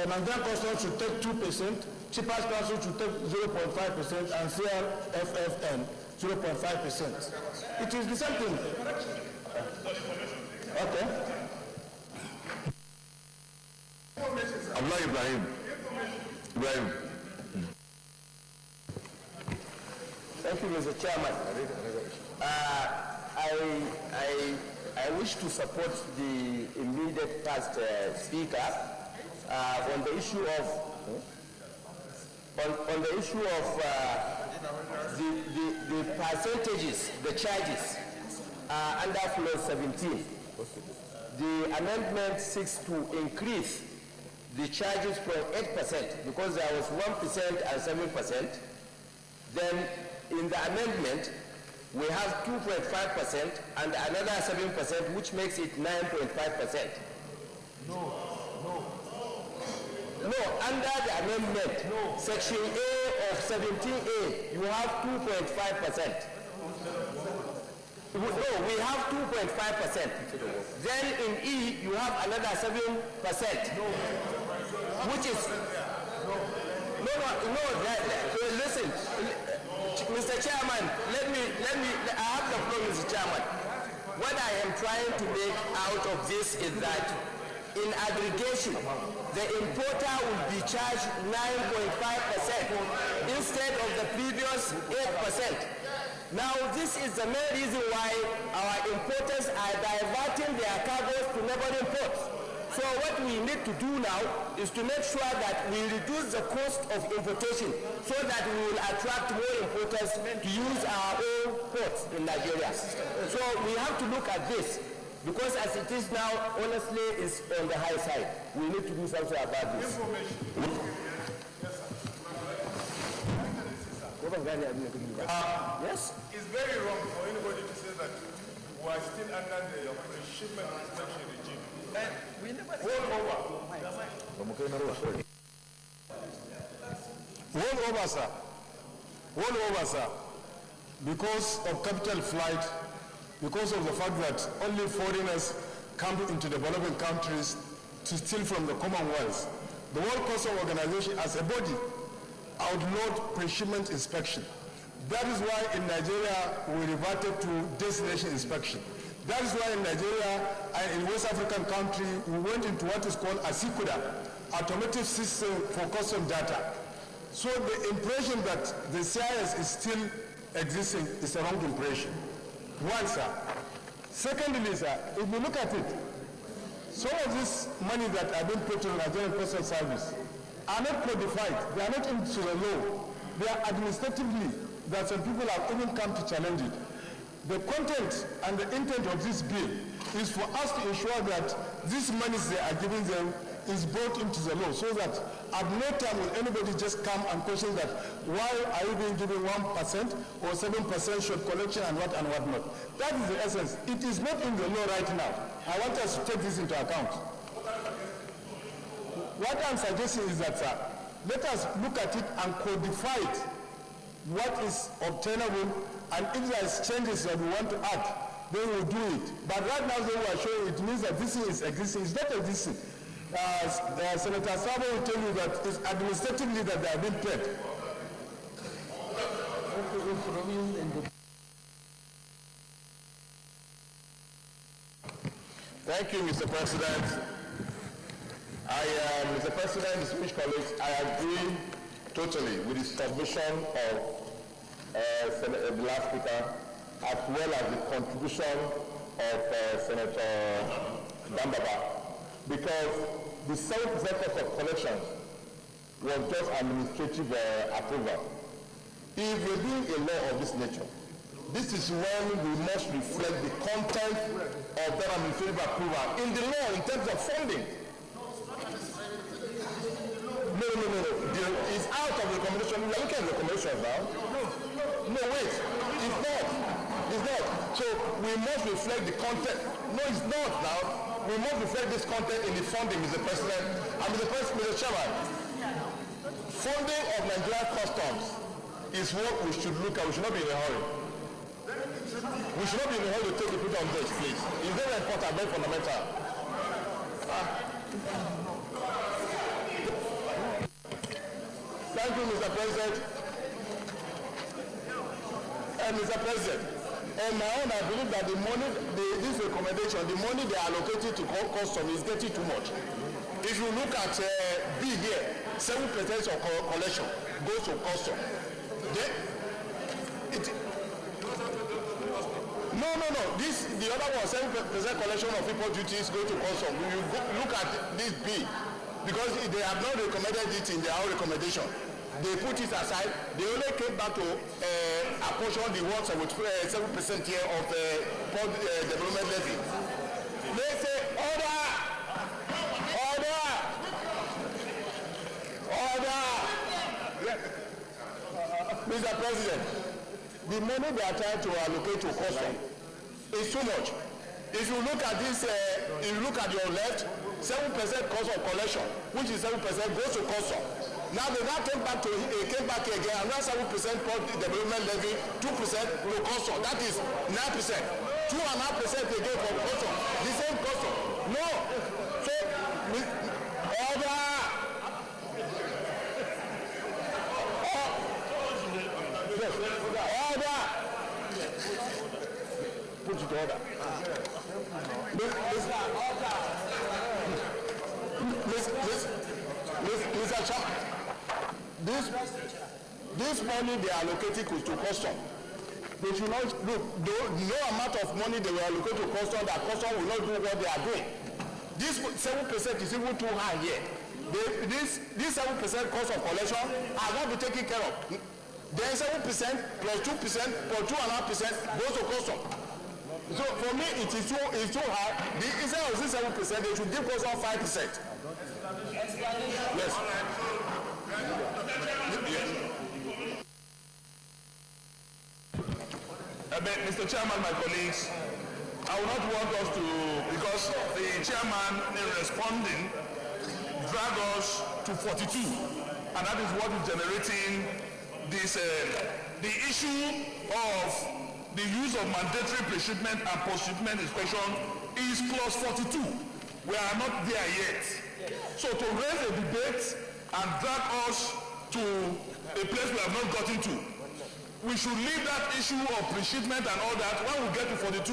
Nigerian Customs should take 2%, Shippers Council should take 0.5%, and CRFFN 0.5%. It is the same thing. Okay. Allah Ibrahim. Thank you, Mr. Chairman. I wish to support the immediate past speaker on the issue of the percentages, the charges under clause 17. The amendment seeks to increase the charges from 8%, because there was 1% and 7%. Then in the amendment, we have 2.5% and another 7%, which makes it 9.5%. No, under the amendment, section A of 17A, you have 2.5%. No, we have 2.5%. Then in E, you have another 7%, which is listen, Mr. Chairman, I have the floor, Mr. Chairman. What I am trying to make out of this is that in aggregation, the importer will be charged 9.5% instead of the previous 8%. Now, this is the main reason why our importers are diverting their cargoes to neighboring ports. So what we need to do now is to make sure that we reduce the cost of importation so that we will attract more importers to use our own ports in Nigeria. So we have to look at this, because as it is now, honestly, it's on the high side. We need to do something about this. Yes? It's very wrong for anybody to say that we are still under the shipment inspection regime. And we never All over, sir. Because of capital flight, because of the fact that only foreigners come into developing countries to steal from the Commonwealth, the World Customs Organization as a body outlawed pre-shipment inspection. That is why in Nigeria we reverted to destination inspection. That is why in Nigeria and in West African country we went into what is called a SICUDA, automated system for custom data. So the impression that the CIS is still existing is a wrong impression. One, sir. Secondly, sir, if you look at it, some of this money that have been put to the Nigerian Postal Service are not codified. They are not into the law. They are administratively that some people have even come to challenge it. The content and the intent of this bill is for us to ensure that these monies they are giving them is brought into the law, so that at no time will anybody just come and question that why are you being given 1% or 7% short collection and what not. That is the essence. It is not in the law right now. I want us to take this into account. What I'm suggesting is that, sir, let us look at it and codify it, what is obtainable, and if there is changes that we want to add, then we'll do it. But right now, they are showing it means that this thing is existing. It's not existing. Senator Sabo will tell you that it's administratively that they have been paid. Thank you, Mr. President. Mr. President, distinguished colleagues, I agree totally with the submission of the last speaker, as well as the contribution of Senator Dambaba, because the 7% cost of collections was just administrative approval. If we're doing a law of this nature, this is when we must reflect the content of that administrative approval in the law in terms of funding. No. It's out of the recommendation. We are looking at the recommendations now. No, wait. It's not. So we must reflect the content. No, it's not now. We must reflect this content in the funding, Mr. President. And Mr. Chairman, funding of Nigerian customs is what we should look at. We should not be in a hurry. We should not be in a hurry to take the put on this, please. It's very important, very fundamental. Thank you, Mr. President. Mr. President, on my own, I believe that the money, this recommendation, the money they are allocated to custom is getting too much. If you look at B here, 7% of collection goes to custom. No. The other one, 7% collection of import duties go to custom. You look at this B, because they have not recommended it in their own recommendation. They put it aside. They only came back to apportion the ones with 7% here of port development levy. They say, order! Mr. President, the money they are trying to allocate to custom is too much. If you look at this, if you look at your left, 7% cost of collection, which is 7% goes to custom. Now they now came back again, another 7% port development levy, 2% to custom. That is 9%. 2.5% again for custom. The same custom. No. So, order. Order. Put it to order. Mr. Chairman, this money they are allocated to custom. They should not look. No amount of money they will allocate to custom, that custom will not do what they are doing. This 7% is even too high here. This 7% cost of collection has not been taken care of. Then 7% plus 2% plus 2.5% goes to custom. So for me, it is too high. Instead of this 7%, they should give custom 5%. Yes. Mr. Chairman, my colleagues, I would not want us to, because the chairman in responding drag us to 42, and that is what is generating this, the issue of the use of mandatory pre-shipment and post-shipment inspection is clause 42. We are not there yet. So to raise a debate and drag us to a place we have not gotten to, we should leave that issue of pre-shipment and all that. When we get to 42,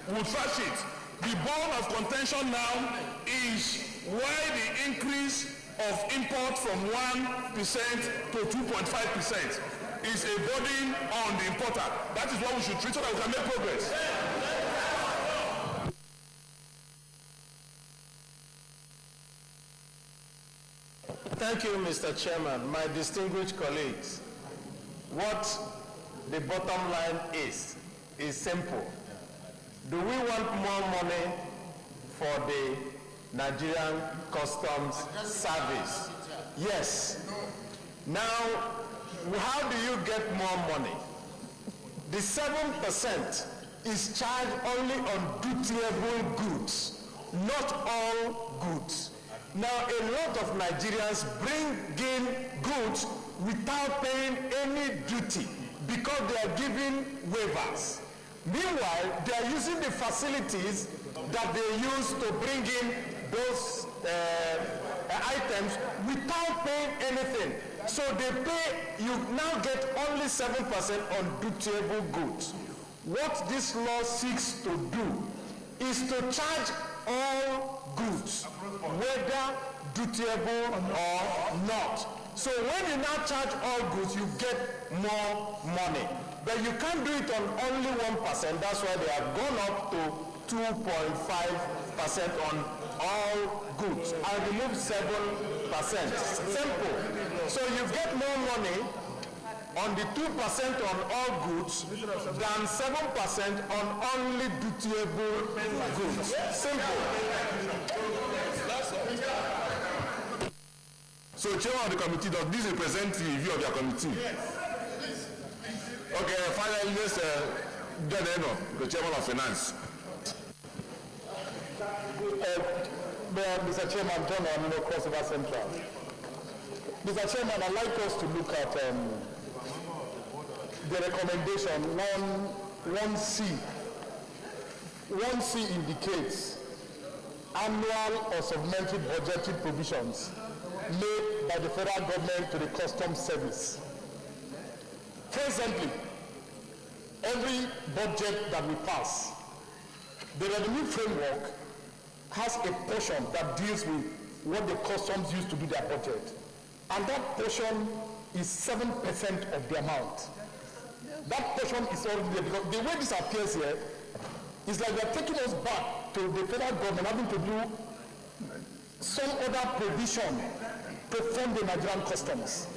we'll trash it. The bone of contention now is why the increase of import from 1% to 2.5% is a burden on the importer. That is what we should treat so that we can make progress. Thank you, Mr. Chairman. My distinguished colleagues, what the bottom line is simple. Do we want more money for the Nigerian Customs Service? Yes. Now, how do you get more money? The 7% is charged only on dutiable goods, not all goods. Now, a lot of Nigerians bring in goods without paying any duty because they are given waivers. Meanwhile, they are using the facilities that they use to bring in those items without paying anything. So they pay, you now get only 7% on dutiable goods. What this law seeks to do is to charge all goods, whether dutiable or not. So when you now charge all goods, you get more money. But you can't do it on only 1%. That's why they have gone up to 2.5% on all goods and remove 7%. Simple. So you get more money on the 2% on all goods than 7% on only dutiable goods. Simple. So, Chairman of the committee, does this represent the view of your committee? Okay, finally, let's John Eno, the Chairman of Finance. Mr. Chairman, John Eno, Cross River Central. Mr. Chairman, I'd like us to look at the recommendation 1C. 1C indicates annual or supplementary budgetary provisions made by the federal government to the customs service. Presently, every budget that we pass, the revenue framework has a portion that deals with what the customs use to do their budget. And that portion is 7% of the amount. That portion is already there because the way this appears here is like they're taking us back to the federal government having to do some other provision to fund the Nigerian customs.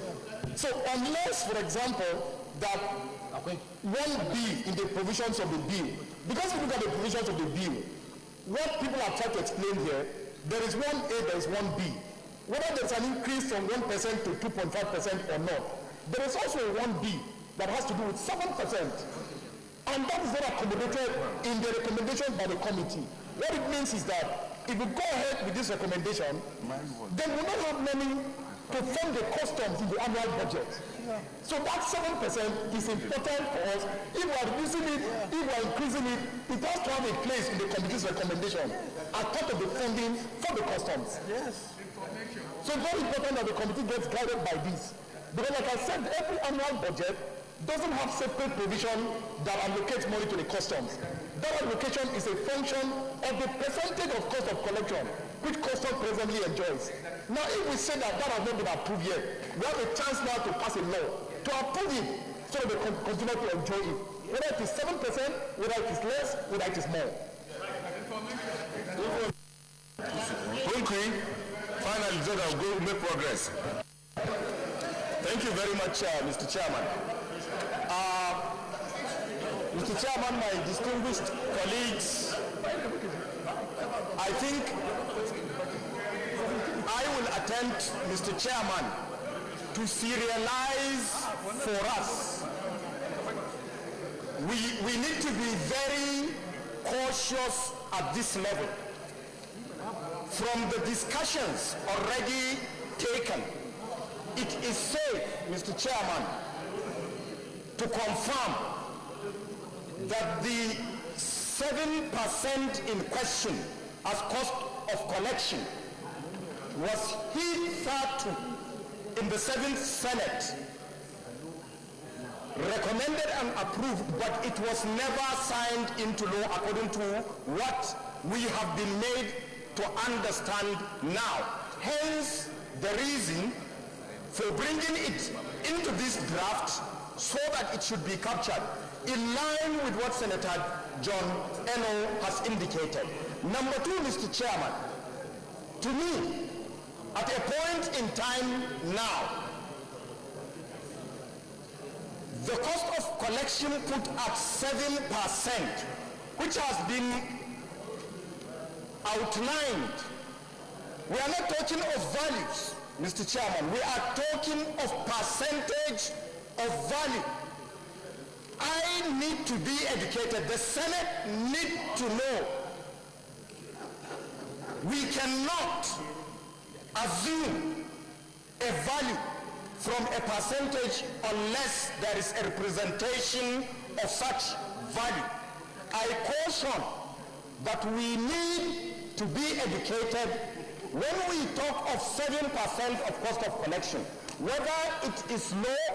So unless, for example, that 1B in the provisions of the bill, because if you look at the provisions of the bill, what people are trying to explain here, there is 1A, there is 1B. Whether there's an increase from 1% to 2.5% or not, there is also a 1B that has to do with 7%. And that is not accommodated in the recommendation by the committee. What it means is that if we go ahead with this recommendation, then we don't have money to fund the customs in the annual budget. So that 7% is important for us. If we are reducing it, if we are increasing it, it has to have a place in the committee's recommendation as part of the funding for the customs. Yes. So it's very important that the committee gets guided by this. Because like I said, every annual budget doesn't have separate provision that allocates money to the customs. That allocation is a function of the percentage of cost of collection which customs presently enjoys. Now, if we say that that has not been approved yet, we have a chance now to pass a law to approve it so that they can continue to enjoy it. Whether it is 7%, whether it is less, whether it is more. Okay. Finally, so that we'll make progress. Thank you very much, Mr. Chairman. Mr. Chairman, my distinguished colleagues, I think I will attempt, Mr. Chairman, to serialize for us. We need to be very cautious at this level. From the discussions already taken, it is safe, Mr. Chairman, to confirm that the 7% in question as cost of collection was hitherto in the 7th Senate recommended and approved, but it was never signed into law according to what we have been made to understand now. Hence, the reason for bringing it into this draft so that it should be captured in line with what Senator John Eno has indicated. Number two, Mr. Chairman, to me, at a point in time now, the cost of collection put at 7%, which has been outlined. We are not talking of values, Mr. Chairman. We are talking of percentage of value. I need to be educated. The Senate need to know. We cannot assume a value from a percentage unless there is a representation of such value. I caution that we need to be educated when we talk of 7% of cost of collection, whether it is low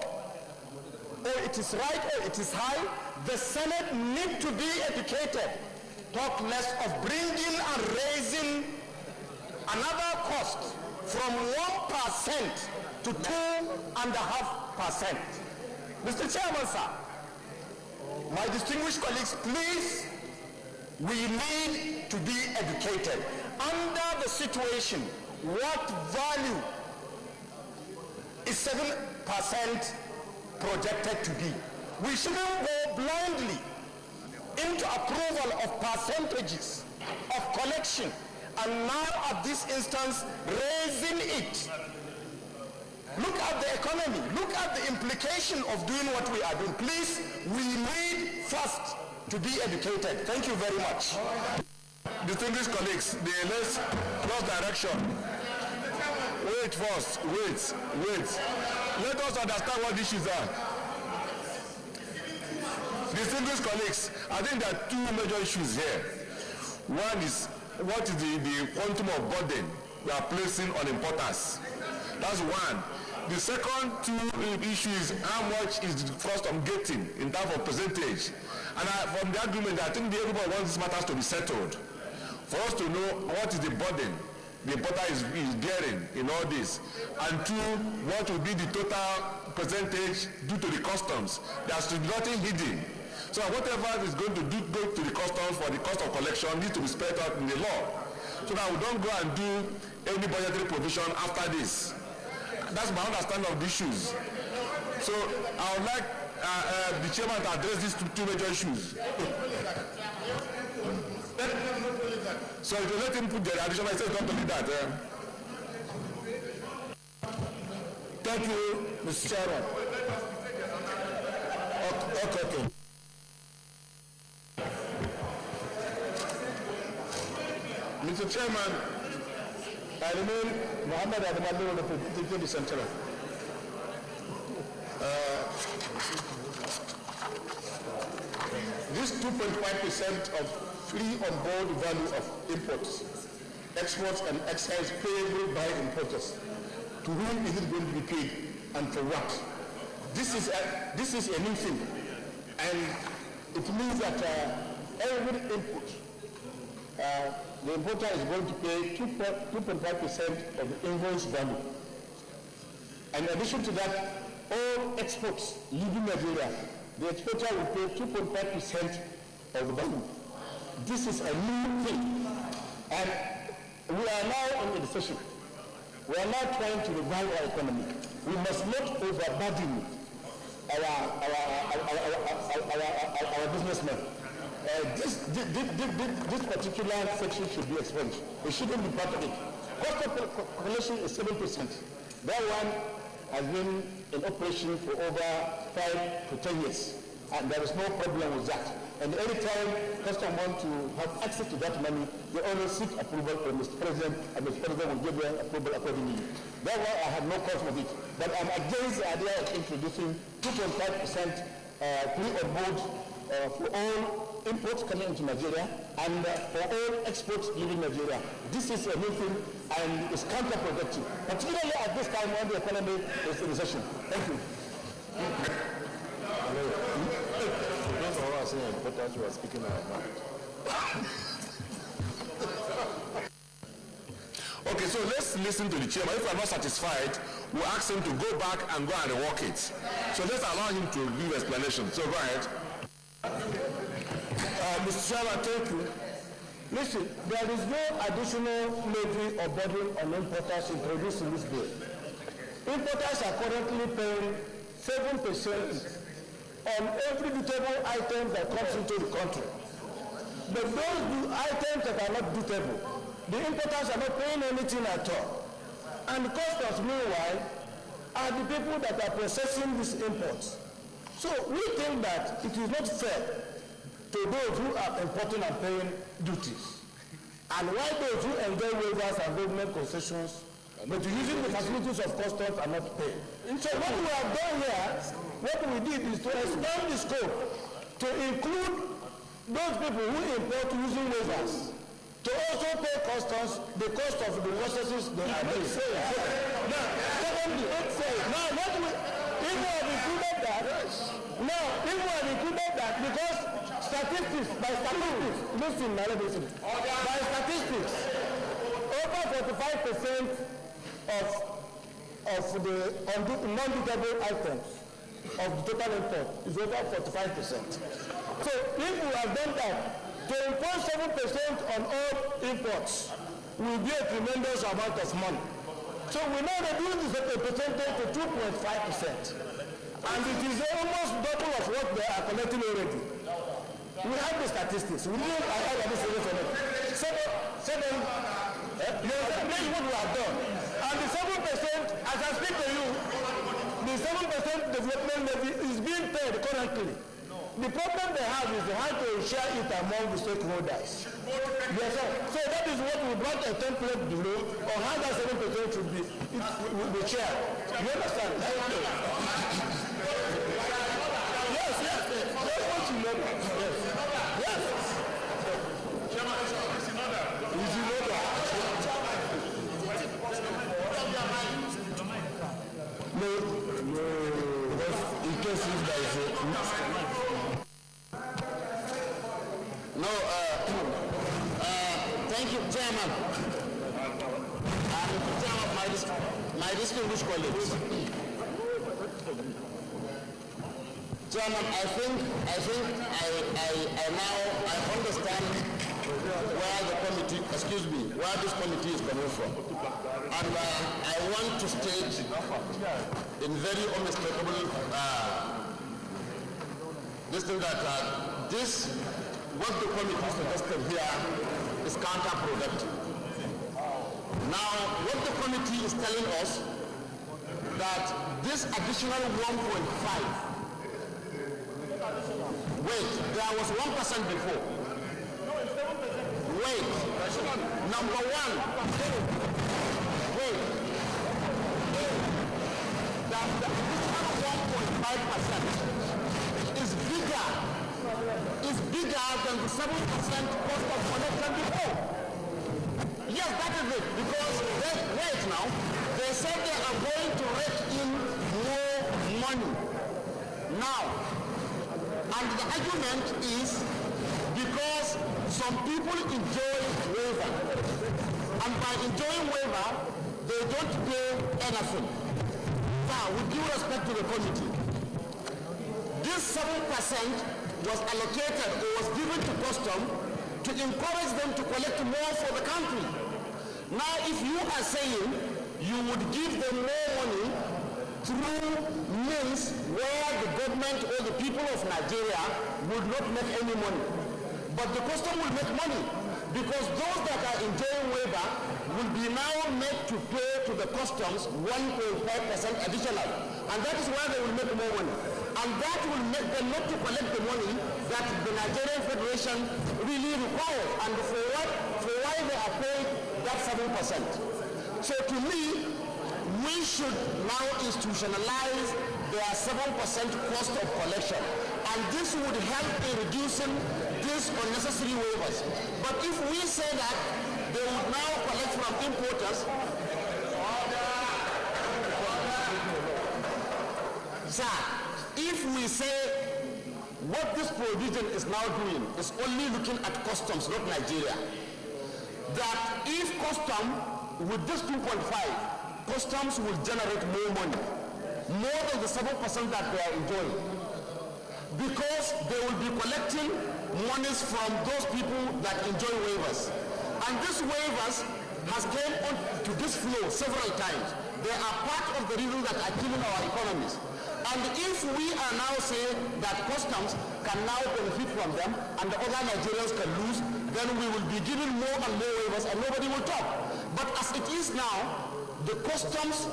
or it is right or it is high. The Senate need to be educated. Talk less of bringing and raising another cost from 1% to 2.5%. Mr. Chairman, sir, my distinguished colleagues, please, we need to be educated. Under the situation, what value is 7% projected to be? We shouldn't go blindly into approval of percentages of collection and now at this instance raising it. Look at the economy, look at the implication of doing what we are doing. Please, we need first to be educated. Thank you very much. Distinguished colleagues, the next direction. Wait first, wait. Let us understand what the issues are. Distinguished colleagues, I think there are two major issues here. One is, what is the quantum of burden we are placing on importers? That's one. The second two issue is how much is the cost of getting in terms of percentage. And from the argument, I think everybody wants these matters to be settled. For us to know what is the burden the importer is bearing in all this. And two, what will be the total percentage due to the customs. There's nothing hidden. So whatever is going to go to the customs for the cost of collection needs to be spelled out in the law. So that we don't go and do any budgetary provision after this. That's my understanding of the issues. So I would like the chairman to address these two major issues. So if you let him put the additional, I said not only that. Thank you, Mr. Chairman. Okay. Mr. Chairman, I remain Muhammad Adamalu, representing the Central. This 2.5% of free on-board value of imports, exports, and excise payable by importers. To whom is it going to be paid and for what? This is a new thing, and it means that every input, the importer is going to pay 2.5% of the invoice value. And in addition to that, all exports leaving Nigeria, the exporter will pay 2.5% of the value. This is a new thing, and we are now in a recession. We are now trying to revive our economy. We must not overburden our businessmen. This particular section should be expunged. It shouldn't be part of it. Cost of collection is 7%. That one has been in operation for over 5 to 10 years. and there is no problem with that. And anytime custom want to have access to that money, they always seek approval from Mr. President, and Mr. President will give them approval accordingly. Therefore, I have no cause with it. But I'm against the idea of introducing 2.5% free on board for all imports coming into Nigeria and for all exports leaving Nigeria. This is a new thing and it's counterproductive, particularly at this time when the economy is in recession. Thank you. You are speaking out now. Okay, so let's listen to the chairman. If we are not satisfied, we'll ask him to go back and go and rework it. So let's allow him to give explanation. So go ahead. Mr. Chairman, thank you. Listen, there is no additional levy or burden on importers introduced in this bill. Importers are currently paying 7% on every dutable item that comes into the country. But those items that are not dutable, the importers are not paying anything at all. And the customs, meanwhile, are the people that are processing these imports. So we think that it is not fair to those who are importing and paying duties. And why those who enjoy waivers and government concessions, but using the facilities of customs are not paying. And so what we have done here, what we did is to expand the scope to include those people who import using waivers, to also pay customs the cost of the processes they are doing. Now, secondly, now what we, if we have included that, now if we have included that, because statistics, by statistics, listen, by statistics, over 45% of the non-dutable items of the total import is over 45%. So if we have done that, to impose 7% on all imports will be a tremendous amount of money. So we now reduce the percentage to 2.5%. And it is almost double of what they are collecting already. We have the statistics. We need to have this second, this is what we have done. And the 7%, as I speak to you, the 7% development levy is being paid currently. The problem they have is they have to share it among the stakeholders. Yes, sir. So that is what we brought a template below on how that 7% should be shared. You understand? Yes, yes. That's what you know. Yes. Yes. Chairman, it's in order. It's in order. No, because in case if there is a thank you, Chairman. Chairman, my distinguished colleagues. Chairman, I think I now understand where the committee, where this committee is coming from. And I want to state in very unmistakable this thing that this, what the committee suggested here is counterproductive. Now, what the committee is telling us that this additional 1.5, wait, there was 1% before. Wait, number one, wait, that the additional 1.5% is bigger than the 7% cost of production before. Yes, that is it. Because wait now, they said they are going to rake in more money. Now, and the argument is because some people enjoy waiver. And by enjoying waiver, they don't pay anything. Now, with due respect to the committee, this 7% was allocated or was given to custom to encourage them to collect more for the country. Now, if you are saying you would give them more money through means where the government or the people of Nigeria would not make any money, but the custom will make money because those that are enjoying waiver will be now made to pay to the customs 1.5% additional, and that is why they will make more money. and that will make them not to collect the money that the Nigerian Federation really requires, and for why they are paid that 7%. So to me, we should now institutionalize their 7% cost of collection, and this would help in reducing these unnecessary waivers. But if we say that they would now collect from importers, sir, if we say what this provision is now doing is only looking at customs, not Nigeria, that if custom with this 2.5, customs will generate more money, more than the 7% that they are enjoying, because they will be collecting monies from those people that enjoy waivers. And these waivers has came on to this flow several times. They are part of the reason that are killing our economies. And if we are now saying that customs can now benefit from them and the other Nigerians can lose, then we will be giving more and more waivers and nobody will talk. But as it is now, the Customs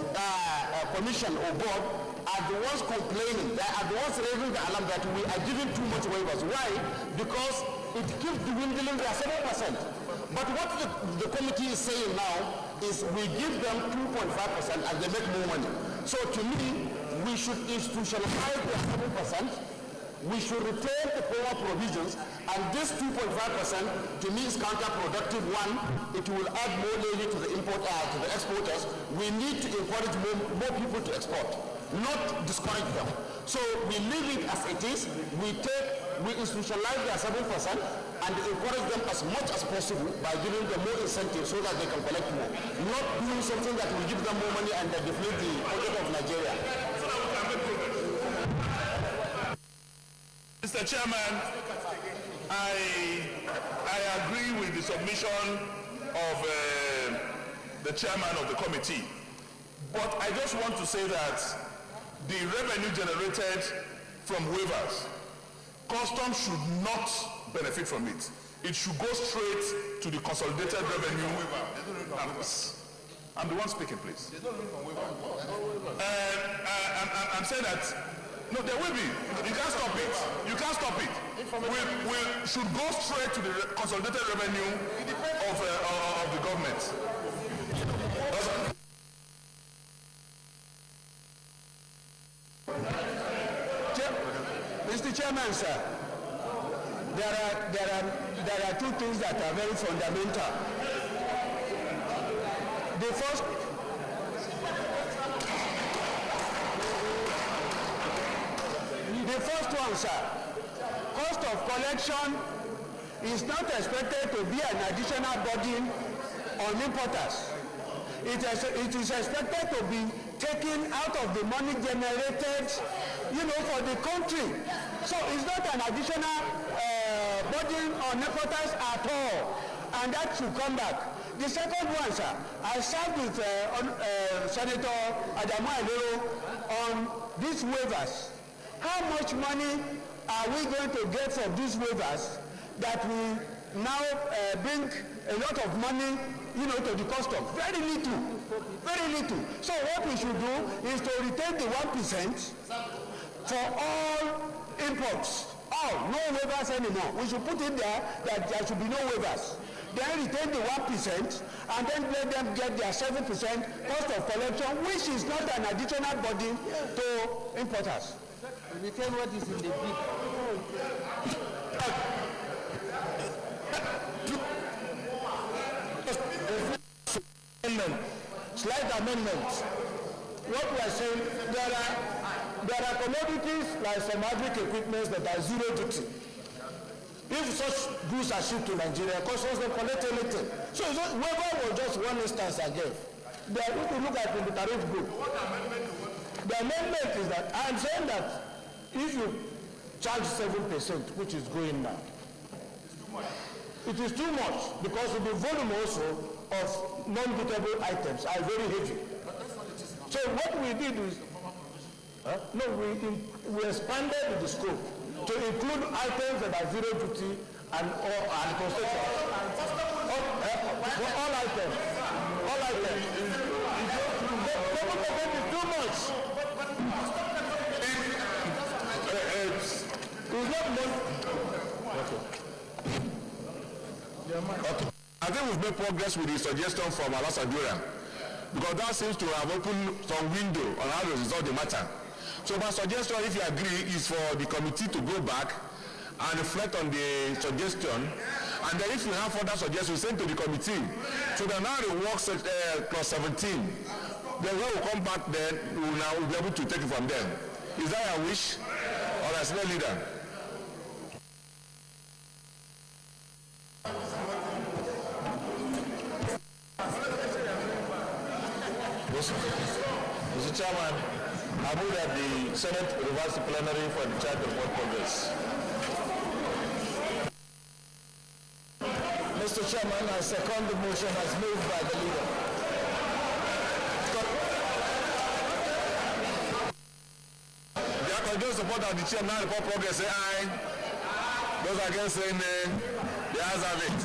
Commission or board are the ones complaining, they are the ones raising the alarm that we are giving too much waivers. Why? Because it keeps dwindling their 7%. But what the committee is saying now is we give them 2.5% and they make more money. So to me, we should institutionalize their 7%. We should retain the former provisions, and this 2.5% to me is counterproductive. One, it will add more levy to the exporters. We need to encourage more people to export, not discourage them. So we leave it as it is. We institutionalize their 7% and encourage them as much as possible by giving them more incentives so that they can collect more. Not doing something that will give them more money and deflate the budget of Nigeria. Mr. Chairman, I agree with the submission of the chairman of the committee, but I just want to say that the revenue generated from waivers, customs should not benefit from it. It should go straight to the consolidated revenue. I'm the one speaking, please. I'm saying that no, there will be. You can't stop it. You can't stop it. We should go straight to the consolidated revenue of the government. Mr. Chairman, sir, there are two things that are very fundamental. The first one, sir, cost of collection is not expected to be an additional burden on importers. It is expected to be taken out of the money generated, for the country. So it's not an additional burden on importers at all, and that should come back. The second one, sir, I served with Senator Adamu Alero on these waivers. How much money are we going to get from these waivers that will now bring a lot of money, to the customs? Very little, very little. So what we should do is to retain the 1% for all imports. No waivers anymore. We should put in there that there should be no waivers. Then retain the 1% and then let them get their 7% cost of collection, which is not an additional burden to importers. Retain what is in the bill. Slight amendments. What we are saying, there are commodities like some agric equipment that are zero duty. If such goods are shipped to Nigeria, customs don't collect anything. So waiver was just one instance I gave. If you look at the tariff group, the amendment is that I'm saying that if you charge 7%, which is going now, it is too much because the volume also of non-debitable items are very heavy. So what we did is, we expanded the scope to include items that are zero duty and concession. All items. All items. It is too much. not money. Okay. I think we've made progress with the suggestion from Alasadura, because that seems to have opened some window on how to resolve the matter. So my suggestion, if you agree, is for the committee to go back and reflect on the suggestion, and then if you have further suggestions, send to the committee. So that now the works clause 17, then when we come back, then we'll be able to take it from them. Is that your wish? Or as no leader? Mr. Chairman, I move that the Senate reverse the plenary for the charge of work progress. Mr. Chairman, I second the motion as moved by the leader. Those support of the chairman report progress say aye. Those against say nay. The ayes have it.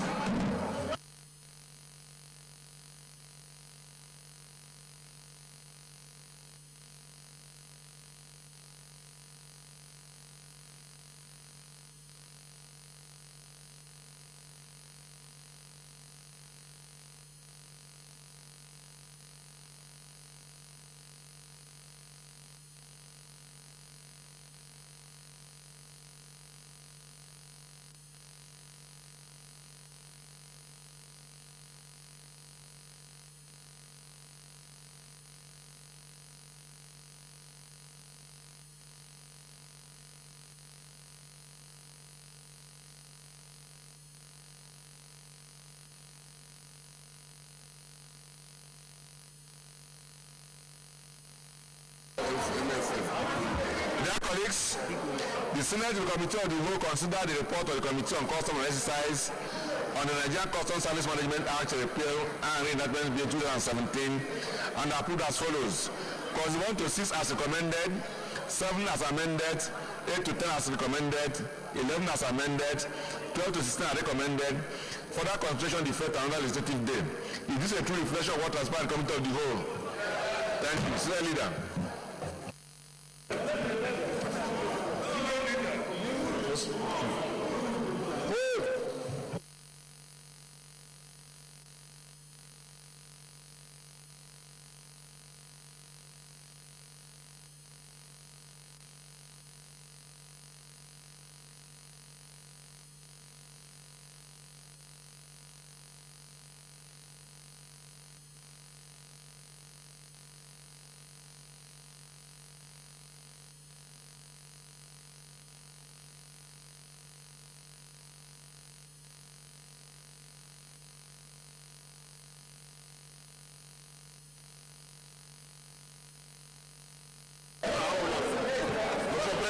Dear colleagues, the Senate Committee of the Whole considered the report of the Committee on Custom and Exercise on the Nigerian Customs Service Management Act repeal and reenactment Bill 2017 and approved as follows. Clause 1 to 6 as recommended, 7 as amended, 8 to 10 as recommended, 11 as amended, 12 to 16 as recommended. Further consideration deferred to another legislative day. Is this a true reflection of what transpired in the Committee of the Whole? Thank you. Senior Leader.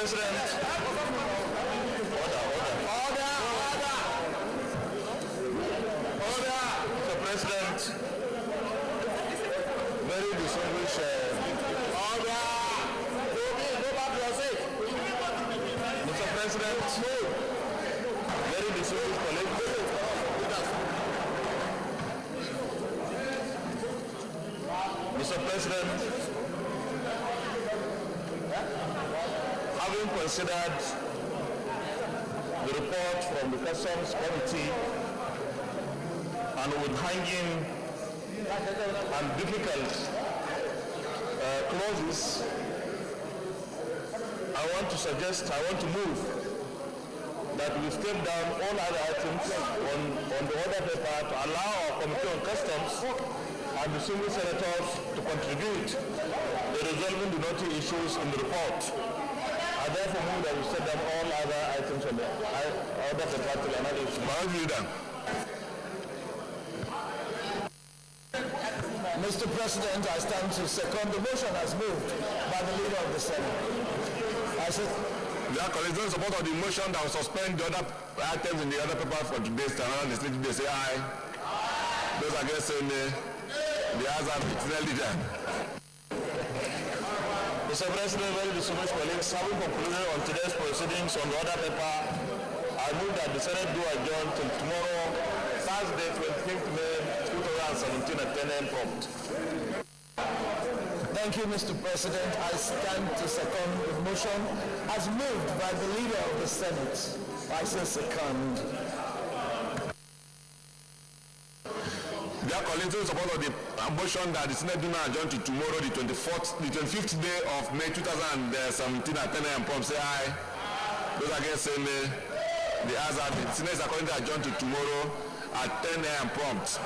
President. Order. Mr. President. Very distinguished. Order. Go back to your seat. Mr. President. Very distinguished colleagues. Mr. President. Having considered the report from the Customs Committee and with hanging and difficult clauses, I want to move that we step down all other items on the order paper to allow our Committee on Customs and the single senators to contribute to resolving the knotty issues in the report. I therefore move that we set down all other items on the order of the party analysis. Mr. President, I stand to second the motion as moved by the leader of the Senate. I said, Dear colleagues, those in support of the motion that will suspend the other items in the other paper for today's legislative day say aye. Those against say nay. The ayes have it. Senior Leader. Mr. President, very distinguished colleagues, having concluded on today's proceedings on the order paper, I move that the Senate do adjourn till tomorrow, Thursday, 25th May 2017 at 10 a.m. prompt. Thank you, Mr. President. I stand to second the motion as moved by the leader of the Senate. I say second. Dear colleagues, in support of the motion that the Senate do not adjourn to tomorrow, the 25th day of May 2017 at 10 a.m. Say aye. Those against say nay. The ayes have it. The Senate is accordingly adjourned to tomorrow at 10 a.m. prompt.